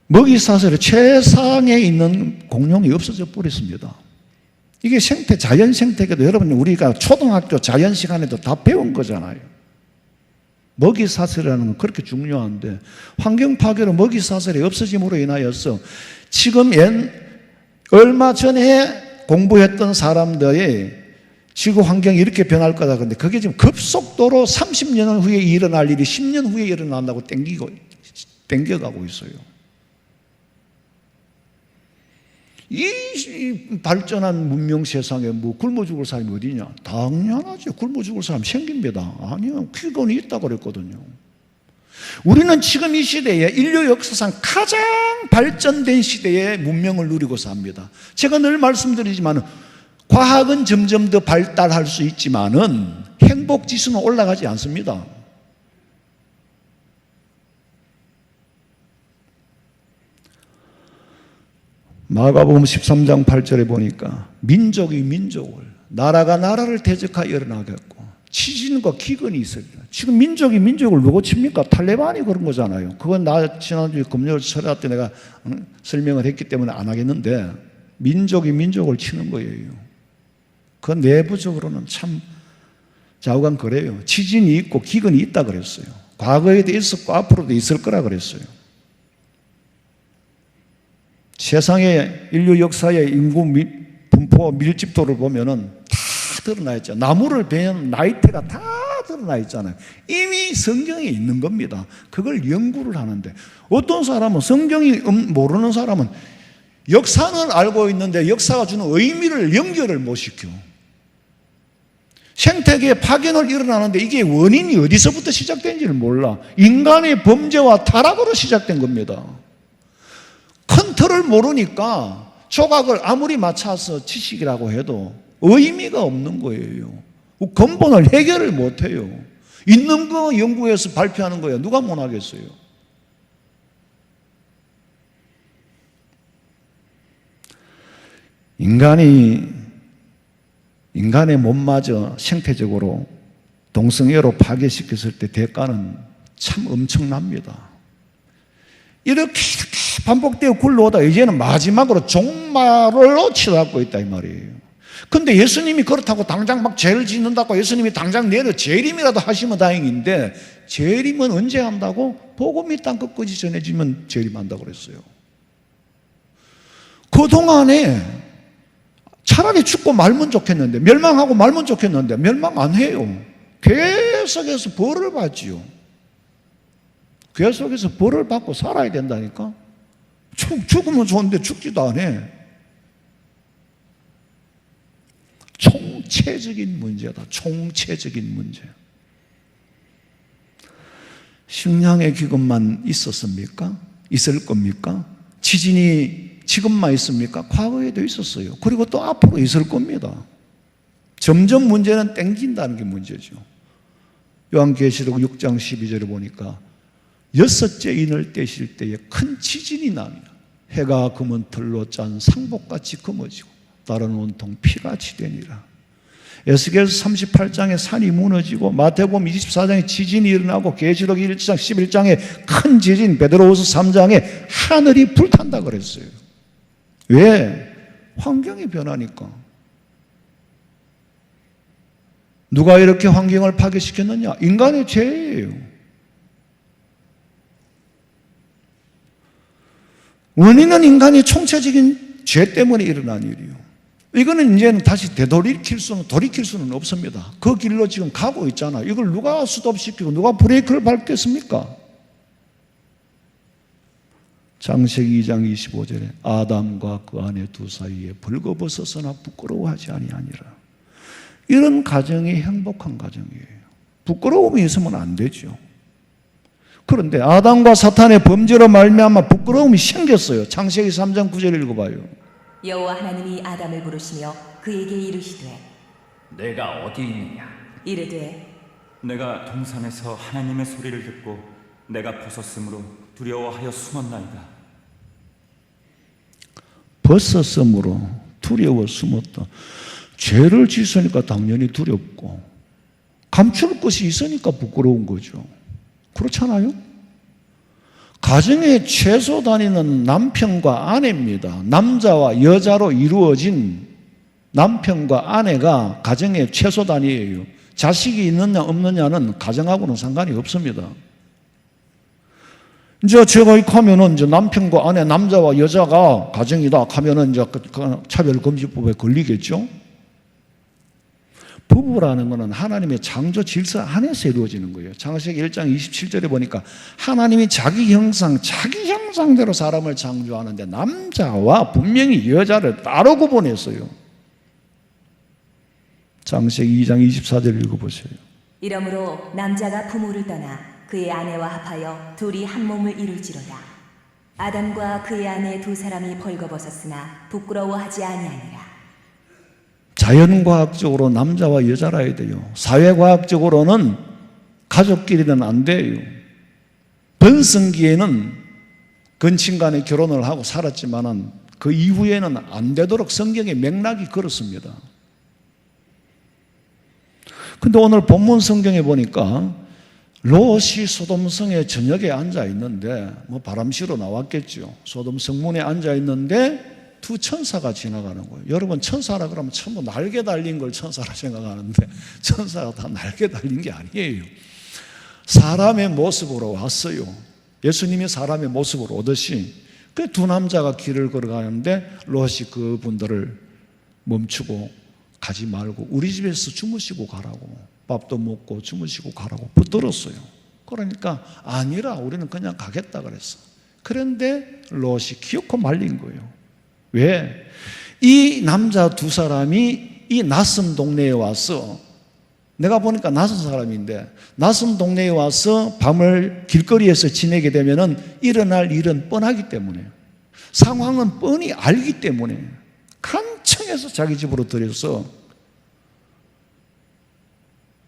먹이사슬의 최상에 있는 공룡이 없어져 버렸습니다. 이게 자연 생태계도 여러분 우리가 초등학교 자연 시간에도 다 배운 거잖아요. 먹이사슬이라는 건 그렇게 중요한데 환경 파괴로 먹이사슬이 없어짐으로 인하여서 지금 얼마 전에 공부했던 사람들의 지구 환경이 이렇게 변할 거다. 그런데 그게 지금 급속도로 30년 후에 일어날 일이 10년 후에 일어난다고 땡겨가고 있어요. 이 발전한 문명 세상에 뭐 굶어 죽을 사람이 어디냐? 당연하죠. 굶어 죽을 사람 생깁니다. 아니요. 기근이 있다고 그랬거든요. 우리는 지금 이 시대에 인류 역사상 가장 발전된 시대의 문명을 누리고 삽니다. 제가 늘 말씀드리지만 과학은 점점 더 발달할 수 있지만은 행복 지수는 올라가지 않습니다. 마가복음 13장 8절에 보니까 민족이 민족을, 나라가 나라를 대적하여 일어나겠고 지진과 기근이 있어요. 지금 민족이 민족을 누구 칩니까? 탈레반이 그런 거잖아요. 그건 나 지난주에 금요일 설화 때 내가 설명을 했기 때문에 안 하겠는데, 민족이 민족을 치는 거예요. 그 내부적으로는 참 좌우간 그래요. 지진이 있고 기근이 있다 그랬어요. 과거에도 있었고 앞으로도 있을 거라 그랬어요. 세상의 인류 역사의 인구 분포 밀집도를 보면은 다 드러나 있죠. 나무를 베면 나이테가 다 드러나 있잖아요. 이미 성경에 있는 겁니다. 그걸 연구를 하는데 어떤 사람은 성경이 모르는 사람은 역사는 알고 있는데 역사가 주는 의미를 연결을 못 시켜. 생태계 파견을 일어나는데 이게 원인이 어디서부터 시작된지를 몰라. 인간의 범죄와 타락으로 시작된 겁니다. 큰 틀을 모르니까 조각을 아무리 맞춰서 지식이라고 해도 의미가 없는 거예요. 근본을 해결을 못해요. 있는 거 연구해서 발표하는 거예요. 누가 못하겠어요? 인간의 몸마저 생태적으로 동성애로 파괴시켰을 때 대가는 참 엄청납니다. 이렇게 반복되어 굴러오다 이제는 마지막으로 종말로 치닫고 있다 이 말이에요. 근데 예수님이 그렇다고 당장 막 죄를 짓는다고 예수님이 당장 내려 재림이라도 하시면 다행인데 재림은 언제 한다고? 복음이 땅 끝까지 전해지면 재림한다고 그랬어요. 그동안에 차라리 죽고 말면 좋겠는데 멸망하고 말면 좋겠는데 멸망 안 해요. 계속해서 벌을 받지요. 계속해서 벌을 받고 살아야 된다니까. 죽으면 좋은데 죽지도 안 해. 총체적인 문제다. 총체적인 문제. 식량의 기근만 있었습니까? 있을 겁니까? 지진이 지금만 있습니까? 과거에도 있었어요. 그리고 또 앞으로 있을 겁니다. 점점 문제는 땡긴다는 게 문제죠. 요한계시록 6장 12절에 보니까 6째 인을 떼실 때에 큰 지진이 납니다. 해가 검은 털로 짠 상복같이 검어지고 다른 온통 피같이 되니라. 에스겔서 38장에 산이 무너지고 마태복음 24장에 지진이 일어나고 계시록 1장 11장에 큰 지진, 베드로후서 3장에 하늘이 불탄다 그랬어요. 왜? 환경이 변하니까. 누가 이렇게 환경을 파괴시켰느냐? 인간의 죄예요. 원인은 인간의 총체적인 죄 때문에 일어난 일이에요. 이거는 이제는 다시 돌이킬 수는 없습니다. 그 길로 지금 가고 있잖아요. 이걸 누가 스톱시키고 누가 브레이크를 밟겠습니까? 창세기 2장 25절에 아담과 그 아내 두 사이에 벌거벗어서나 부끄러워하지 아니하니라. 이런 가정이 행복한 가정이에요. 부끄러움이 있으면 안 되죠. 그런데 아담과 사탄의 범죄로 말미암아 부끄러움이 생겼어요. 창세기 3장 9절 읽어봐요. 여호와 하나님이 아담을 부르시며 그에게 이르시되 내가 어디 있느냐? 이르되 내가 동산에서 하나님의 소리를 듣고 내가 벗었으므로 두려워하여 숨었나이다. 벗었으므로 두려워 숨었다. 죄를 짓으니까 당연히 두렵고 감출 것이 있으니까 부끄러운 거죠. 그렇잖아요? 가정의 최소 단위는 남편과 아내입니다. 남자와 여자로 이루어진 남편과 아내가 가정의 최소 단위예요. 자식이 있느냐 없느냐는 가정하고는 상관이 없습니다. 이제 제가 이렇게 하면은 이제 남편과 아내, 남자와 여자가 가정이다 하면은 이제 차별금지법에 걸리겠죠? 부부라는 것은 하나님의 창조 질서 안에서 이루어지는 거예요. 창세기 1장 27절에 보니까 하나님이 자기 형상대로 사람을 창조하는데 남자와 분명히 여자를 따로 구분했어요. 창세기 2장 24절 읽어보세요. 이러므로 남자가 부모를 떠나 그의 아내와 합하여 둘이 한 몸을 이룰지로다. 아담과 그의 아내 두 사람이 벌거벗었으나 부끄러워하지 아니하니라. 자연과학적으로 남자와 여자라 해야 돼요. 사회과학적으로는 가족끼리는 안 돼요. 번성기에는 근친간에 결혼을 하고 살았지만은 그 이후에는 안 되도록 성경의 맥락이 그렇습니다. 근데 오늘 본문 성경에 보니까 롯이 소돔성의 저녁에 앉아 있는데 바람시로 나왔겠죠. 소돔 성문에 앉아 있는데 두 천사가 지나가는 거예요. 여러분 천사라 그러면 전부 날개 달린 걸 천사라 생각하는데 천사가 다 날개 달린 게 아니에요. 사람의 모습으로 왔어요. 예수님이 사람의 모습으로 오듯이 그 두 남자가 길을 걸어가는데 롯이 그분들을 멈추고 가지 말고 우리 집에서 주무시고 가라고, 밥도 먹고 주무시고 가라고 붙들었어요. 그러니까 아니라 우리는 그냥 가겠다 그랬어. 그런데 롯이 기어코 말린 거예요. 왜? 이 남자 두 사람이 이 낯선 동네에 와서, 내가 보니까 낯선 사람인데 낯선 동네에 와서 밤을 길거리에서 지내게 되면은 일어날 일은 뻔하기 때문에, 상황은 뻔히 알기 때문에 간청해서 자기 집으로 들여서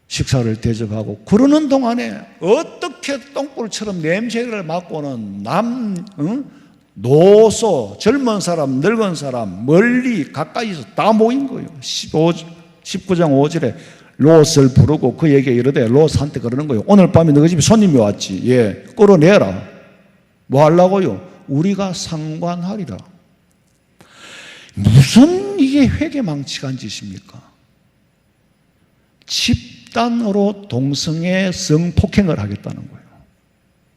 식사를 대접하고, 그러는 동안에 어떻게 똥불처럼 냄새를 맡고는 노소, 젊은 사람, 늙은 사람, 멀리 가까이서 다 모인 거예요. 19장 5절에 롯을 부르고 그에게 이르되, 롯한테 그러는 거예요. 오늘 밤에 너희 집에 손님이 왔지. 예, 끌어내라. 뭐 하려고요? 우리가 상관하리라. 무슨 이게 회개망측한 짓입니까? 집단으로 동성애 성폭행을 하겠다는 거예요.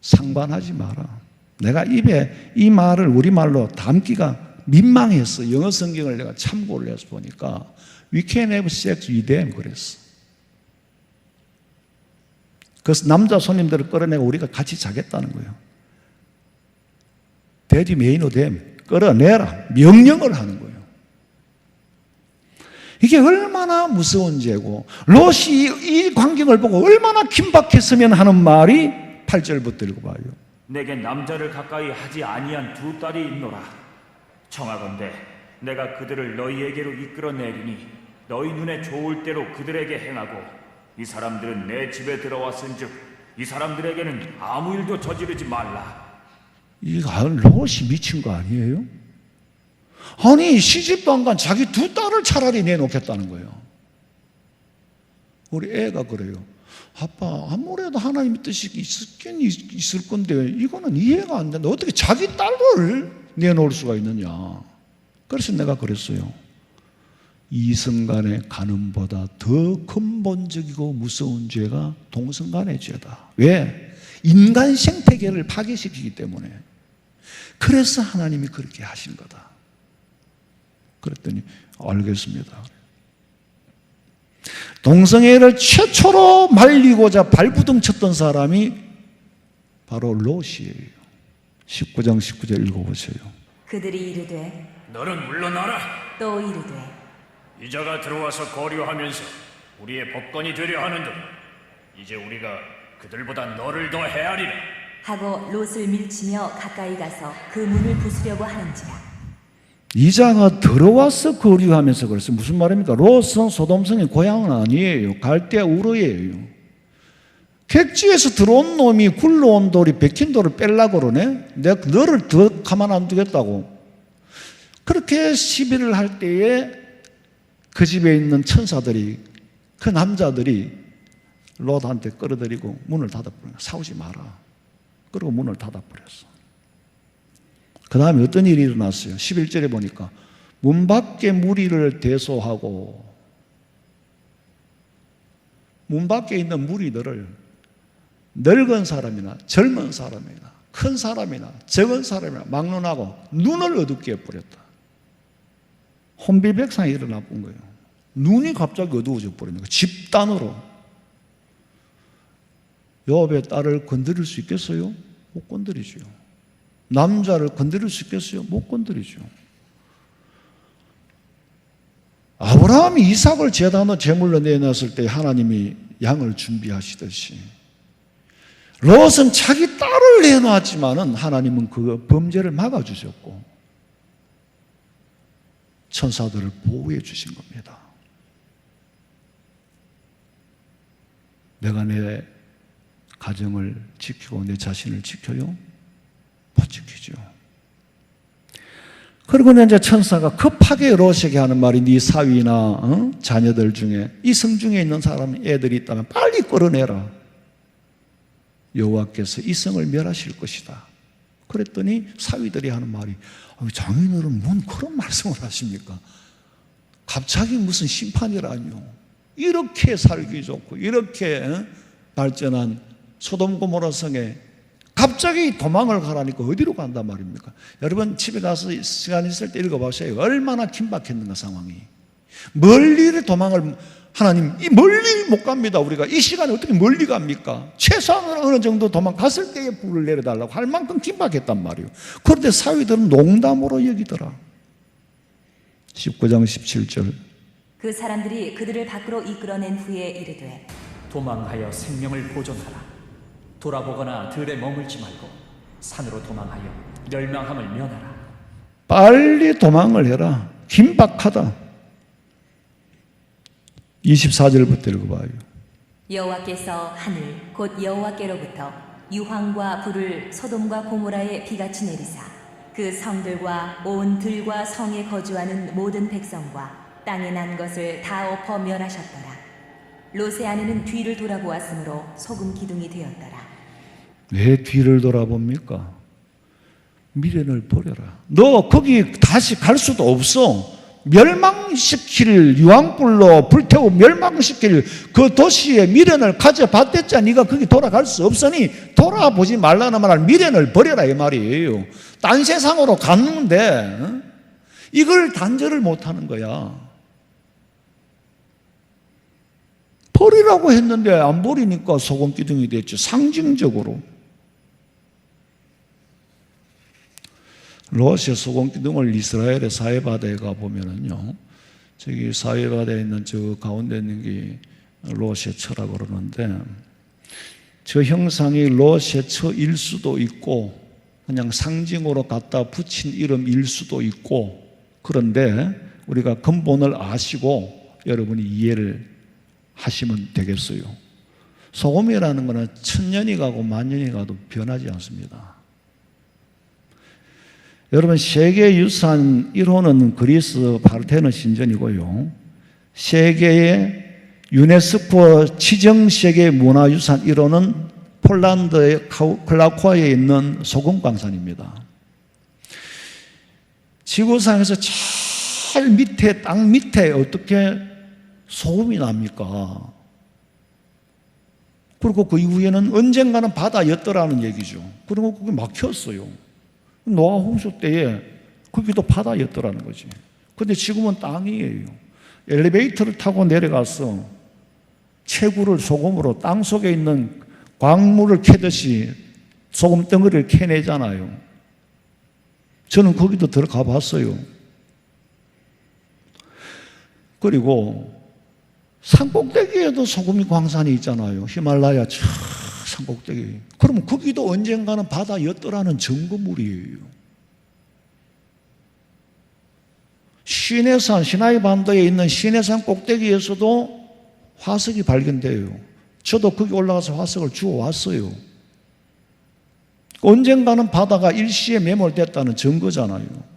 상관하지 마라. 내가 입에 이 말을 우리말로 담기가 민망해서 영어 성경을 내가 참고를 해서 보니까 We can have sex with them 그랬어. 그래서 남자 손님들을 끌어내고 우리가 같이 자겠다는 거예요. Daddy may know them. 끌어내라. 명령을 하는 거예요. 이게 얼마나 무서운 죄고, 롯이 이 광경을 보고 얼마나 긴박했으면 하는 말이 8절부터 읽어봐요. 내게 남자를 가까이 하지 아니한 두 딸이 있노라. 청하건대 내가 그들을 너희에게로 이끌어내리니 너희 눈에 좋을 대로 그들에게 행하고, 이 사람들은 내 집에 들어왔은즉 이 사람들에게는 아무 일도 저지르지 말라. 이 롯이 미친 거 아니에요? 아니 시집도 안 간 자기 두 딸을 차라리 내놓겠다는 거예요. 우리 애가 그래요. 아빠, 아무래도 하나님의 뜻이 있긴 있을 건데 이거는 이해가 안 된다. 어떻게 자기 딸을 내놓을 수가 있느냐. 그래서 내가 그랬어요. 이성간의 간음보다 더 근본적이고 무서운 죄가 동성간의 죄다. 왜? 인간 생태계를 파괴시키기 때문에. 그래서 하나님이 그렇게 하신 거다. 그랬더니 알겠습니다. 동성애를 최초로 말리고자 발부둥 쳤던 사람이 바로 롯이에요. 19장 19절 읽어보세요. 그들이 이르되 너는 물러나라. 또 이르되 이자가 들어와서 거류하면서 우리의 법관이 되려 하는데 이제 우리가 그들보다 너를 더 헤아리라 하고 롯을 밀치며 가까이 가서 그 문을 부수려고 하는지라. 이자가 들어와서 거류하면서 그랬어요. 무슨 말입니까? 롯은 소돔성의 고향은 아니에요. 갈대아 우르예요. 객지에서 들어온 놈이 굴러온 돌이 백힌 돌을 뺄라고 그러네. 내가 너를 더 가만 안 두겠다고. 그렇게 시비를 할 때에 그 집에 있는 천사들이, 그 남자들이 롯한테 끌어들이고 문을 닫아버려요. 싸우지 마라. 그리고 문을 닫아버렸어. 그 다음에 어떤 일이 일어났어요? 11절에 보니까 문 밖에 무리를 대소하고, 문 밖에 있는 무리들을 늙은 사람이나 젊은 사람이나 큰 사람이나 적은 사람이나 막론하고 눈을 어둡게 해버렸다. 혼비백산이 일어나 본 거예요. 눈이 갑자기 어두워져 버리는 거예요. 집단으로. 요압의 딸을 건드릴 수 있겠어요? 못 건드리죠. 남자를 건드릴 수 있겠어요? 못 건드리죠. 아브라함이 이삭을 제단으로 제물로 내놨을 때 하나님이 양을 준비하시듯이 롯은 자기 딸을 내놓았지만은 하나님은 그 범죄를 막아주셨고 천사들을 보호해 주신 겁니다. 내가 내 가정을 지키고 내 자신을 지켜요? 못 지키죠. 그리고 이제 천사가 급하게 롯에게 하는 말이 네 사위나 자녀들 중에 이성 중에 있는 사람 애들이 있다면 빨리 끌어내라. 여호와께서 이성을 멸하실 것이다. 그랬더니 사위들이 하는 말이 장인어른 뭔 그런 말씀을 하십니까? 갑자기 무슨 심판이라뇨. 이렇게 살기 좋고 이렇게 발전한 소돔 고모라 성에 갑자기 도망을 가라니까 어디로 간단 말입니까? 여러분 집에 가서 시간 있을 때 읽어보세요. 얼마나 긴박했는가 상황이. 멀리 도망을 하나님 이 멀리 못 갑니다. 우리가 이 시간에 어떻게 멀리 갑니까? 최소한 어느 정도 도망갔을 때에 불을 내려달라고 할 만큼 긴박했단 말이에요. 그런데 사위들은 농담으로 여기더라. 19장 17절. 그 사람들이 그들을 밖으로 이끌어낸 후에 이르되 도망하여 생명을 보존하라. 돌아보거나 들에 머물지 말고 산으로 도망하여 멸망함을 면하라. 빨리 도망을 해라. 긴박하다. 24절부터 읽어봐요. 여호와께서 하늘 곧 여호와께로부터 유황과 불을 소돔과 고모라에 비같이 내리사 그 성들과 온 들과 성에 거주하는 모든 백성과 땅에 난 것을 다 엎어 멸하셨더라. 롯의 아내는 뒤를 돌아보았으므로 소금 기둥이 되었더라. 왜 뒤를 돌아봅니까? 미련을 버려라. 너 거기 다시 갈 수도 없어. 멸망시킬 유황불로 불태워 멸망시킬 그 도시에 미련을 가져봤댔자 네가 거기 돌아갈 수 없으니 돌아보지 말라는 말 미련을 버려라 이 말이에요. 딴 세상으로 갔는데 이걸 단절을 못하는 거야. 버리라고 했는데 안 버리니까 소금기둥이 됐죠. 상징적으로. 롯의 소금기둥을 이스라엘의 사해바다에 가보면은요, 저기 사해바다에 있는 저 가운데 있는 게 롯의 처라고 그러는데, 저 형상이 롯의 처일 수도 있고, 그냥 상징으로 갖다 붙인 이름일 수도 있고, 그런데 우리가 근본을 아시고 여러분이 이해를 하시면 되겠어요. 소금이라는 것은 천년이 가고 만년이 가도 변하지 않습니다. 여러분 세계유산 1호는 그리스 파르테논 신전이고요. 세계의 유네스코 지정세계문화유산 1호는 폴란드의 클라코아에 있는 소금광산입니다. 지구상에서 제일 밑에 땅 밑에 어떻게 소금이 납니까? 그리고 그 이후에는 언젠가는 바다였더라는 얘기죠. 그리고 그게 막혔어요. 노아 홍수 때에 거기도 바다였더라는 거지. 근데 지금은 땅이에요. 엘리베이터를 타고 내려가서 채굴을 소금으로 땅 속에 있는 광물을 캐듯이 소금 덩어리를 캐내잖아요. 저는 거기도 들어가 봤어요. 그리고 산꼭대기에도 소금이 광산이 있잖아요. 히말라야 산꼭대기. 그러면 거기도 언젠가는 바다였더라는 증거물이에요. 시내산, 시나이 반도에 있는 시내산 꼭대기에서도 화석이 발견돼요. 저도 거기 올라가서 화석을 주워왔어요. 언젠가는 바다가 일시에 매몰됐다는 증거잖아요.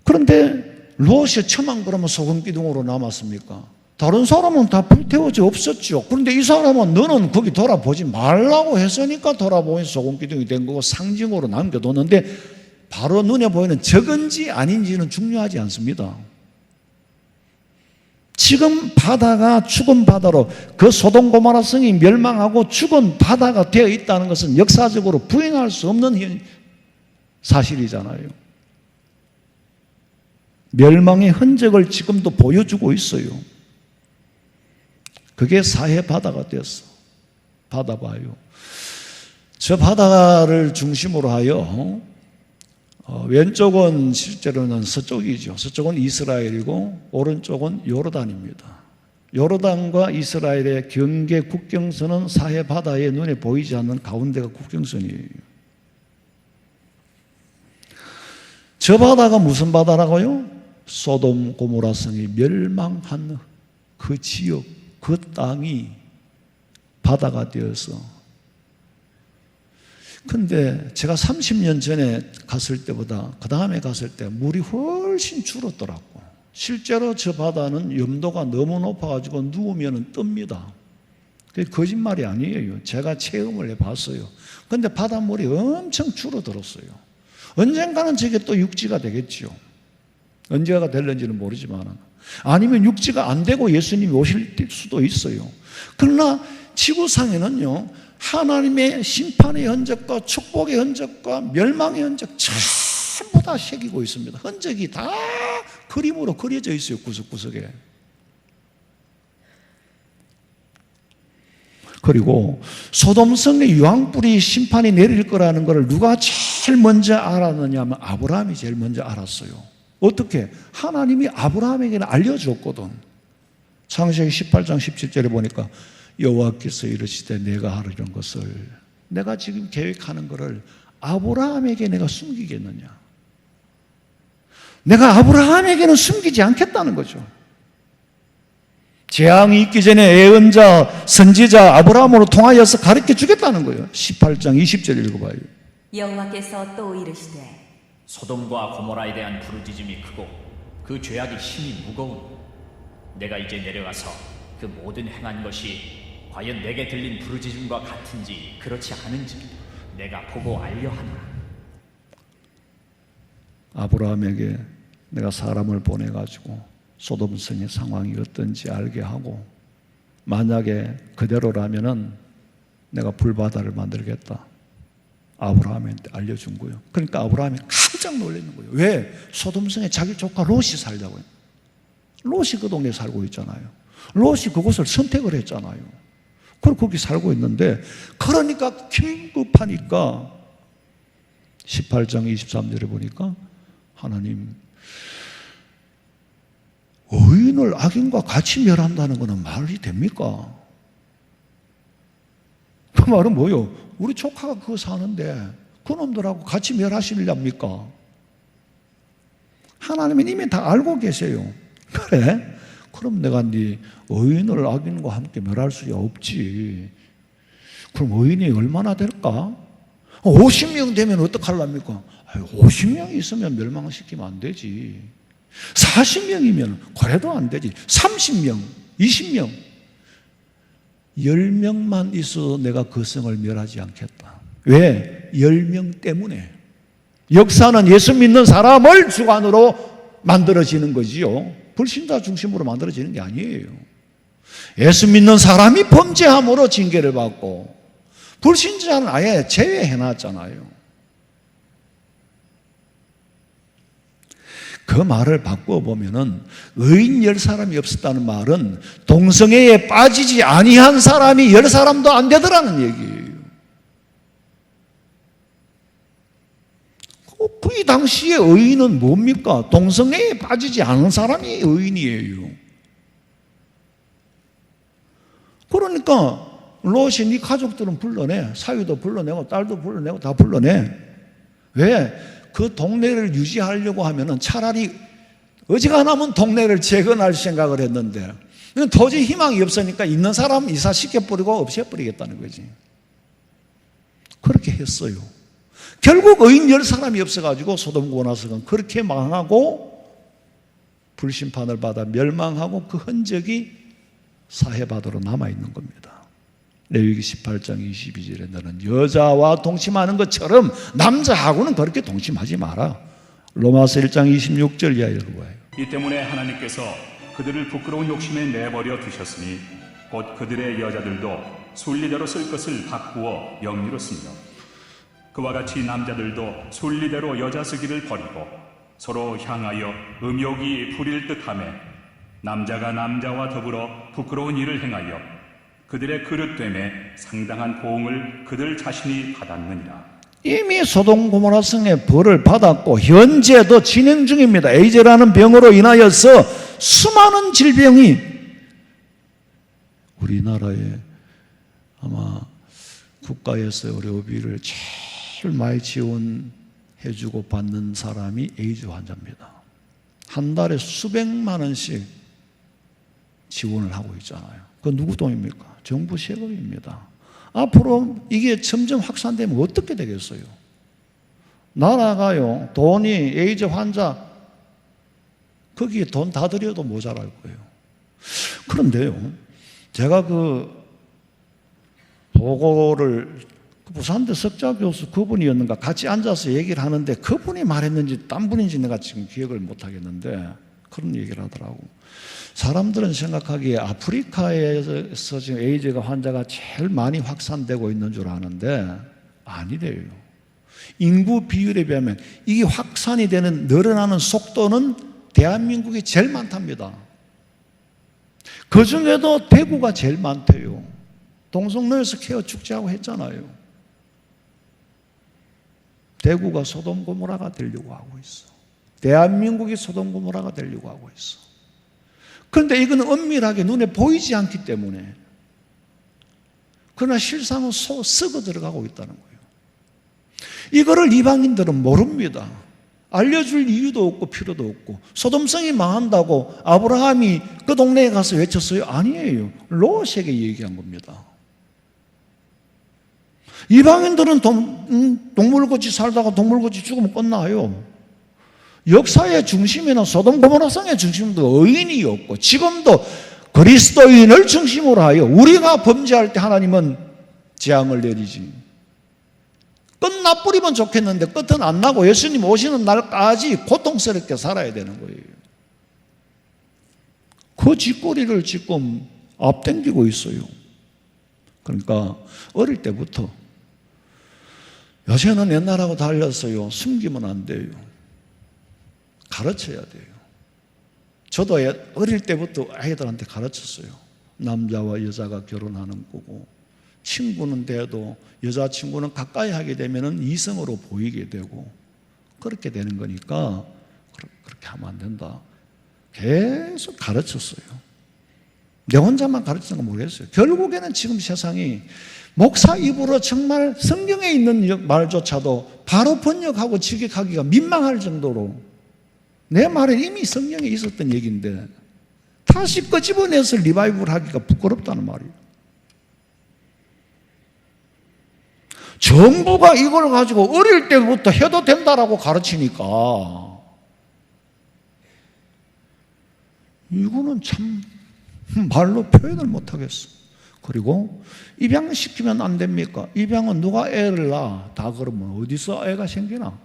그런데 롯의 처만 그러면 소금기둥으로 남았습니까? 다른 사람은 다 불태워져 없었죠. 그런데 이 사람은 너는 거기 돌아보지 말라고 했으니까 돌아보니 소금기둥이 된 거고 상징으로 남겨뒀는데 바로 눈에 보이는 적은지 아닌지는 중요하지 않습니다. 지금 바다가 죽은 바다로 그 소돔 고모라 성이 멸망하고 죽은 바다가 되어 있다는 것은 역사적으로 부인할 수 없는 사실이잖아요. 멸망의 흔적을 지금도 보여주고 있어요. 그게 사해 바다가 됐어. 바다 봐요. 저 바다를 중심으로 하여 왼쪽은 실제로는 서쪽이죠. 서쪽은 이스라엘이고 오른쪽은 요르단입니다. 요르단과 이스라엘의 경계 국경선은 사해 바다에 눈에 보이지 않는 가운데가 국경선이에요. 저 바다가 무슨 바다라고요? 소돔 고모라 성이 멸망한 그 지역, 그 땅이 바다가 되어서. 근데 제가 30년 전에 갔을 때보다 그 다음에 갔을 때 물이 훨씬 줄었더라고. 실제로 저 바다는 염도가 너무 높아가지고 누우면 뜹니다. 그게 거짓말이 아니에요. 제가 체험을 해봤어요. 근데 바닷물이 엄청 줄어들었어요. 언젠가는 저게 또 육지가 되겠죠. 언제가 될는지는 모르지만, 아니면 육지가 안 되고 예수님이 오실 수도 있어요. 그러나 지구상에는요, 하나님의 심판의 흔적과 축복의 흔적과 멸망의 흔적 전부 다 새기고 있습니다. 흔적이 다 그림으로 그려져 있어요, 구석구석에. 그리고 소돔성의 유황불이 심판이 내릴 거라는 것을 누가 제일 먼저 알았느냐 하면 아브라함이 제일 먼저 알았어요. 어떻게? 하나님이 아브라함에게는 알려줬거든. 창세기 18장 17절에 보니까 여호와께서 이르시되 내가 하려는 것을, 내가 지금 계획하는 것을 아브라함에게 내가 숨기겠느냐? 내가 아브라함에게는 숨기지 않겠다는 거죠. 재앙이 있기 전에 예언자, 선지자 아브라함으로 통하여서 가르쳐 주겠다는 거예요. 18장 20절 읽어봐요. 여호와께서 또 이르시되 소돔과 고모라에 대한 부르짖음이 크고 그 죄악이 심히 무거운 내가 이제 내려가서 그 모든 행한 것이 과연 내게 들린 부르짖음과 같은지 그렇지 않은지 내가 보고 알려하노라. 아브라함에게 내가 사람을 보내가지고 소돔성의 상황이 어떤지 알게 하고, 만약에 그대로라면은 내가 불바다를 만들겠다, 아브라함한테 알려준 거예요. 그러니까 아브라함이 깜짝 놀라는 거예요. 왜? 소돔성에 자기 조카 롯이 살자고요. 롯이 그 동네에 살고 있잖아요. 롯이 그곳을 선택을 했잖아요. 그리고 거기 살고 있는데, 그러니까 긴급하니까 18장 23절에 보니까 하나님, 의인을 악인과 같이 멸한다는 것은 말이 됩니까? 그 말은 뭐요? 우리 조카가 그거 사는데 그놈들하고 같이 멸하시렵니까? 하나님은 이미 다 알고 계세요. 그래? 그럼 내가 네 의인을 악인과 함께 멸할 수 없지. 그럼 의인이 얼마나 될까? 50명 되면 어떡하랍니까? 50명이 있으면 멸망시키면 안 되지. 40명이면 그래도 안 되지. 30명, 20명, 10명만 있어도 내가 그 성을 멸하지 않겠다. 왜? 10명 때문에. 역사는 예수 믿는 사람을 주관으로 만들어지는 거지요. 불신자 중심으로 만들어지는 게 아니에요. 예수 믿는 사람이 범죄함으로 징계를 받고, 불신자는 아예 제외해놨잖아요. 그 말을 바꿔보면은, 의인 10사람이 없었다는 말은 동성애에 빠지지 아니한 사람이 10사람도 안 되더라는 얘기예요. 그 당시의 의인은 뭡니까? 동성애에 빠지지 않은 사람이 의인이에요. 그러니까 롯이 네 가족들은 불러내. 사위도 불러내고 딸도 불러내고 다 불러내. 왜? 그 동네를 유지하려고 하면은 차라리 어지간하면 동네를 재건할 생각을 했는데, 도저히 희망이 없으니까 있는 사람 이사시켜버리고 없애버리겠다는 거지. 그렇게 했어요. 결국 의인 10사람이 없어가지고 소돔 고모라성은 그렇게 망하고 불심판을 받아 멸망하고 그 흔적이 사해바다로 남아있는 겁니다. 레위기 18장 22절에 너는 여자와 동침하는 것처럼 남자하고는 그렇게 동침하지 마라. 로마서 1장 26절 이하 읽어봐요. 이 때문에 하나님께서 그들을 부끄러운 욕심에 내버려 두셨으니 곧 그들의 여자들도 순리대로 쓸 것을 바꾸어 영리로 쓰며, 그와 같이 남자들도 순리대로 여자 쓰기를 버리고 서로 향하여 음욕이 부릴 듯하며 남자가 남자와 더불어 부끄러운 일을 행하여 그들의 그릇됨에 상당한 보응을 그들 자신이 받았느니라. 이미 소돔 고모라 성의 벌을 받았고 현재도 진행 중입니다. 에이즈라는 병으로 인하여서 수많은 질병이 우리나라에 아마 국가에서 의료비를 제일 많이 지원해주고 받는 사람이 에이즈 환자입니다. 한 달에 수백만 원씩 지원을 하고 있잖아요. 그 누구 돈입니까? 정부 세금입니다. 앞으로 이게 점점 확산되면 어떻게 되겠어요? 나라가요, 돈이 에이즈 환자 거기에 돈 다 들여도 모자랄 거예요. 그런데요, 제가 그 보고를 부산대 석자 교수 그분이었는가 같이 앉아서 얘기를 하는데 그분이 말했는지 딴 분인지 내가 지금 기억을 못 하겠는데 그런 얘기를 하더라고. 사람들은 생각하기에 아프리카에서 지금 에이즈가 환자가 제일 많이 확산되고 있는 줄 아는데 아니래요. 인구 비율에 비하면 이게 확산이 되는 늘어나는 속도는 대한민국이 제일 많답니다. 그 중에도 대구가 제일 많대요. 동성로에서 케어 축제하고 했잖아요. 대구가 소돔 고모라가 되려고 하고 있어. 대한민국이 소돔 고모라가 되려고 하고 있어. 그런데 이거는 은밀하게 눈에 보이지 않기 때문에, 그러나 실상은 썩어 들어가고 있다는 거예요. 이거를 이방인들은 모릅니다. 알려줄 이유도 없고 필요도 없고. 소돔성이 망한다고 아브라함이 그 동네에 가서 외쳤어요? 아니에요. 롯에게 얘기한 겁니다. 이방인들은 동물같이 살다가 동물같이 죽으면 끝나요. 역사의 중심에는 소돔 고모라성의 중심도 의인이 없고, 지금도 그리스도인을 중심으로 하여 우리가 범죄할 때 하나님은 재앙을 내리지. 끝 나뿌리면 좋겠는데 끝은 안 나고 예수님 오시는 날까지 고통스럽게 살아야 되는 거예요. 그 뒷거리를 지금 앞당기고 있어요. 그러니까 어릴 때부터, 요새는 옛날하고 달랐어요. 숨기면 안 돼요. 가르쳐야 돼요. 저도 어릴 때부터 아이들한테 가르쳤어요. 남자와 여자가 결혼하는 거고, 친구는 돼도 여자친구는 가까이 하게 되면 이성으로 보이게 되고, 그렇게 되는 거니까 그렇게 하면 안 된다. 계속 가르쳤어요. 내 혼자만 가르치는 건 모르겠어요. 결국에는 지금 세상이 목사 입으로 정말 성경에 있는 말조차도 바로 번역하고 직역하기가 민망할 정도로, 내 말은 이미 성경에 있었던 얘기인데 다시 끄집어내서 리바이벌 하기가 부끄럽다는 말이에요. 정부가 이걸 가지고 어릴 때부터 해도 된다라고 가르치니까 이거는 참 말로 표현을 못하겠어. 그리고 입양시키면 안 됩니까? 입양은 누가 애를 낳아? 다 그러면 어디서 애가 생기나?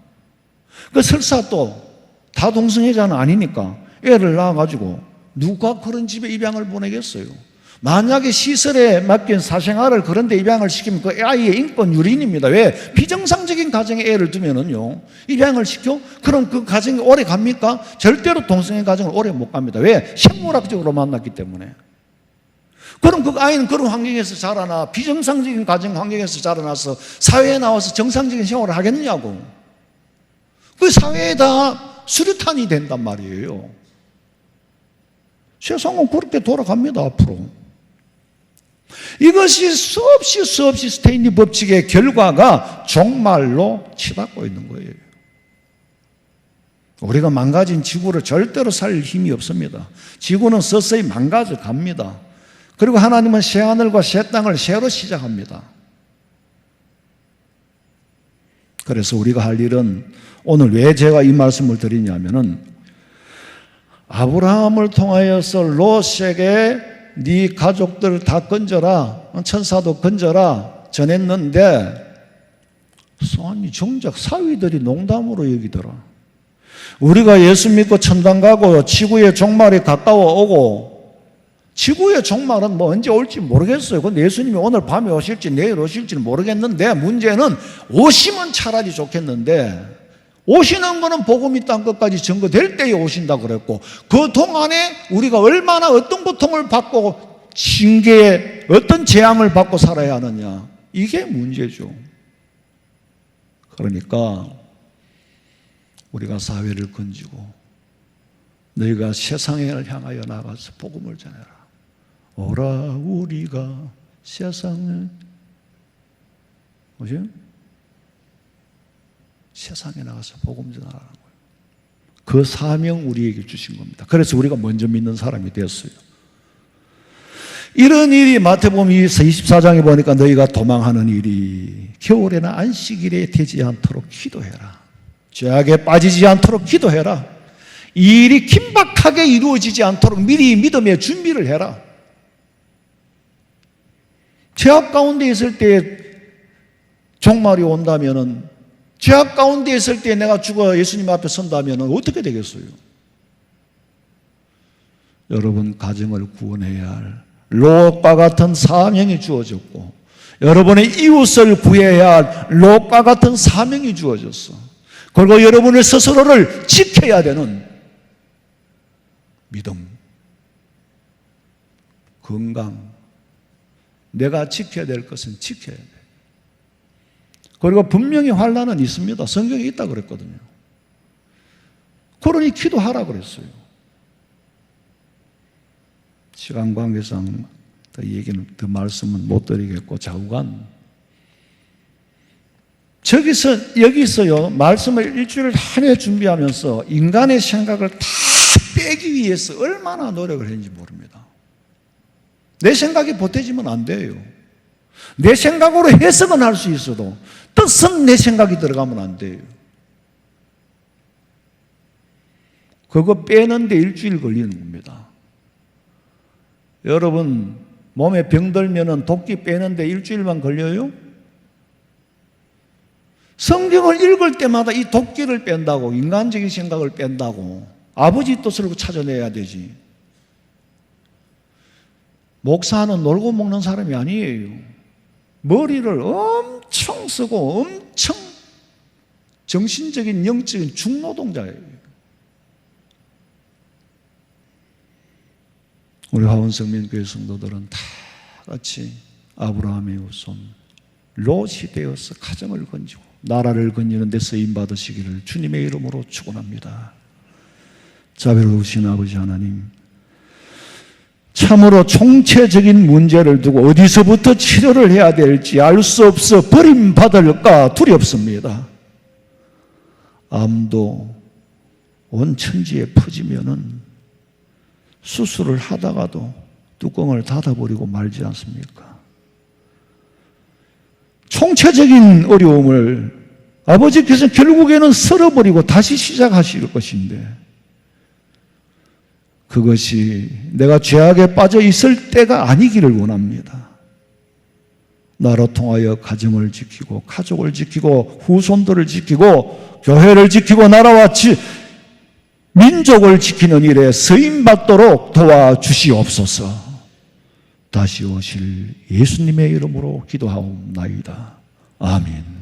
그 설사 또 다동성애자는 아니니까 애를 낳아가지고 누가 그런 집에 입양을 보내겠어요? 만약에 시설에 맡긴 사생아를 그런 데 입양을 시키면 그 아이의 인권 유린입니다. 왜? 비정상적인 가정에 애를 두면은요, 입양을 시켜? 그럼 그 가정이 오래 갑니까? 절대로 동성애 가정을 오래 못 갑니다. 왜? 생물학적으로 만났기 때문에. 그럼 그 아이는 그런 환경에서 자라나, 비정상적인 가정 환경에서 자라나서 사회에 나와서 정상적인 생활을 하겠느냐고. 그 사회에 다 수류탄이 된단 말이에요. 세상은 그렇게 돌아갑니다, 앞으로. 이것이 수없이 스테인리 법칙의 결과가 종말로 치닫고 있는 거예요. 우리가 망가진 지구를 절대로 살릴 힘이 없습니다. 지구는 서서히 망가져 갑니다. 그리고 하나님은 새하늘과 새 땅을 새로 시작합니다. 그래서 우리가 할 일은, 오늘 왜 제가 이 말씀을 드리냐면은, 아브라함을 통하여서 롯에게 네 가족들 다 건져라, 천사도 건져라 전했는데, 아니 정작 사위들이 농담으로 여기더라. 우리가 예수 믿고 천당 가고 지구의 종말이 가까워 오고, 지구의 종말은 뭐 언제 올지 모르겠어요. 근데 예수님이 오늘 밤에 오실지 내일 오실지는 모르겠는데, 문제는 오시면 차라리 좋겠는데, 오시는 거는 복음이 땅 끝까지 전거될 때에 오신다고 그랬고, 그 동안에 우리가 얼마나 어떤 고통을 받고 징계에 어떤 재앙을 받고 살아야 하느냐, 이게 문제죠. 그러니까 우리가 사회를 건지고 너희가 세상을 향하여 나가서 복음을 전해라. 오라 우리가 세상을, 뭐지? 세상에 나가서 복음 전하라는 거예요. 그 사명 우리에게 주신 겁니다. 그래서 우리가 먼저 믿는 사람이 되었어요. 이런 일이 마태복음 24장에 보니까 너희가 도망하는 일이 겨울에는 안식일에 되지 않도록 기도해라. 죄악에 빠지지 않도록 기도해라. 이 일이 긴박하게 이루어지지 않도록 미리 믿음의 준비를 해라. 죄악 가운데 있을 때 종말이 온다면은, 죄악 가운데 있을 때 내가 죽어 예수님 앞에 선다면은 어떻게 되겠어요? 여러분, 가정을 구원해야 할 롯과 같은 사명이 주어졌고, 여러분의 이웃을 구해야 할 롯과 같은 사명이 주어졌어. 그리고 여러분의 스스로를 지켜야 되는 믿음, 건강, 내가 지켜야 될 것은 지켜야 돼. 그리고 분명히 환난은 있습니다. 성경에 있다 그랬거든요. 그러니 기도하라 그랬어요. 시간 관계상 더 얘기는, 더 말씀은 못 드리겠고 좌우간 여기서요, 말씀을 일주일 한 해 준비하면서 인간의 생각을 다 빼기 위해서 얼마나 노력을 했는지 모릅니다. 내 생각이 보태지면 안 돼요. 내 생각으로 해석은 할 수 있어도 뜻은 내 생각이 들어가면 안 돼요. 그거 빼는데 일주일 걸리는 겁니다. 여러분, 몸에 병들면은 도끼 빼는데 일주일만 걸려요? 성경을 읽을 때마다 이 도끼를 뺀다고, 인간적인 생각을 뺀다고, 아버지 뜻을 찾아내야 되지. 목사는 놀고 먹는 사람이 아니에요. 머리를 엄청 쓰고 엄청 정신적인, 영적인 중노동자예요. 우리 화원성민교회 성도들은 다 같이 아브라함의 후손 롯이 되어서 가정을 건지고 나라를 건지는 데 쓰임받으시기를 주님의 이름으로 축원합니다. 자비로우신 아버지 하나님, 참으로 총체적인 문제를 두고 어디서부터 치료를 해야 될지 알 수 없어 버림받을까 두렵습니다. 암도 온 천지에 퍼지면은 수술을 하다가도 뚜껑을 닫아버리고 말지 않습니까? 총체적인 어려움을 아버지께서 결국에는 썰어버리고 다시 시작하실 것인데, 그것이 내가 죄악에 빠져 있을 때가 아니기를 원합니다. 나로 통하여 가정을 지키고 가족을 지키고 후손들을 지키고 교회를 지키고 나라와 민족을 지키는 일에 쓰임받도록 도와주시옵소서. 다시 오실 예수님의 이름으로 기도하옵나이다. 아멘.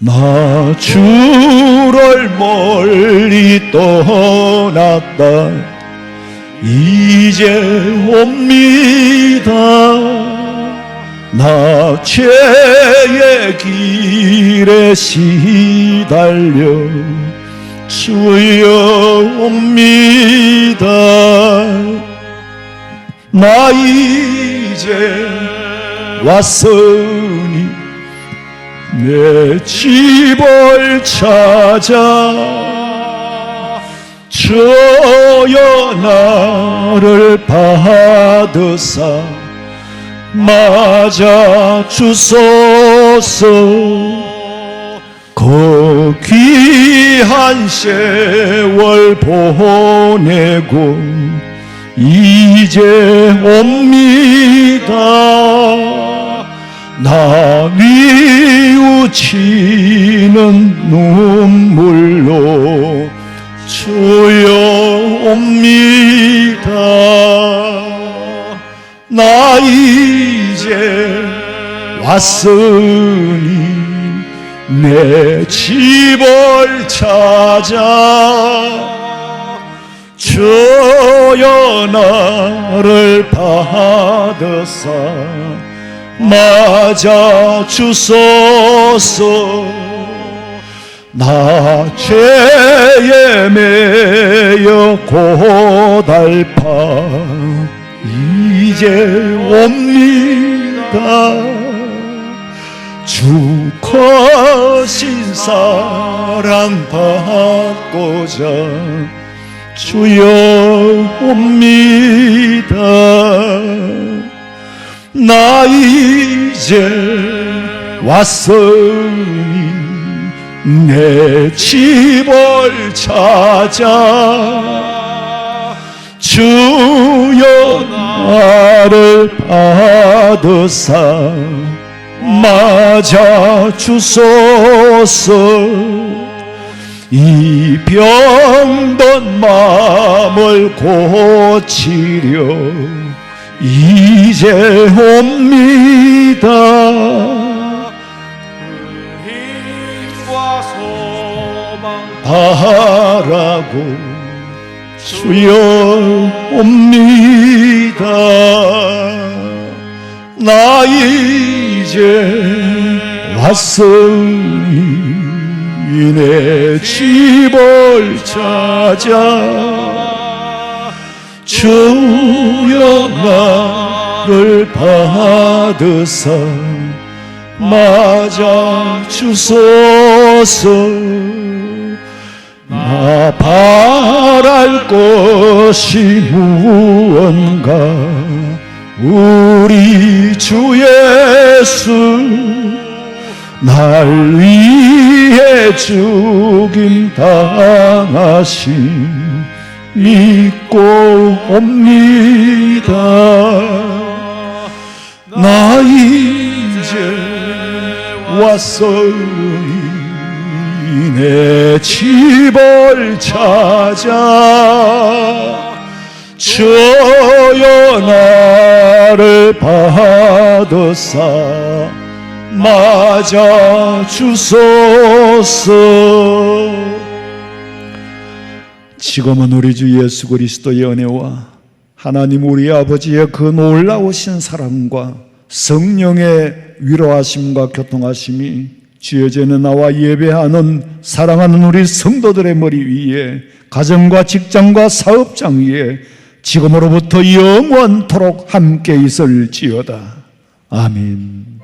나 주를 멀리 떠났다 이제 옵니다. 나 죄의 길에 시달려 주여 옵니다. 나 이제 왔으니 내 집을 찾아 주여 나를 받으사 맞아 주소서. 그 귀한 세월 보내고 이제 옵니다. 나 뉘우치는 눈물로 주여 옵니다. 나 이제 왔으니 내 집을 찾아 주여 나를 받으사 맞아 주소서. 나 죄에 매여 고달파 이제 옵니다. 주 거신 사랑 받고자 주여 옵니다. 나 이제 왔으니 내 집을 찾아 주여 나를 받으사 맞아 주소서. 이 병든 마음을 고치려 이제 옵니다. 힘과 소망 바라고 주여 옵니다. 나 이제 왔으니 내 집을 찾아 주여 나를 받으사 맞아 주소서. 나 바랄 것이 무언가 우리 주 예수 날 위해 죽임 당하심 믿고 옵니다. 나 이제 왔으니 내 집을 찾아 주여 나를 받으사 맞아 주소서. 지금은 우리 주 예수 그리스도의 은혜와 하나님 우리 아버지의 그 놀라우신 사랑과 성령의 위로하심과 교통하심이 주의 전에 나와 예배하는 사랑하는 우리 성도들의 머리 위에 가정과 직장과 사업장 위에 지금으로부터 영원토록 함께 있을지어다. 아멘.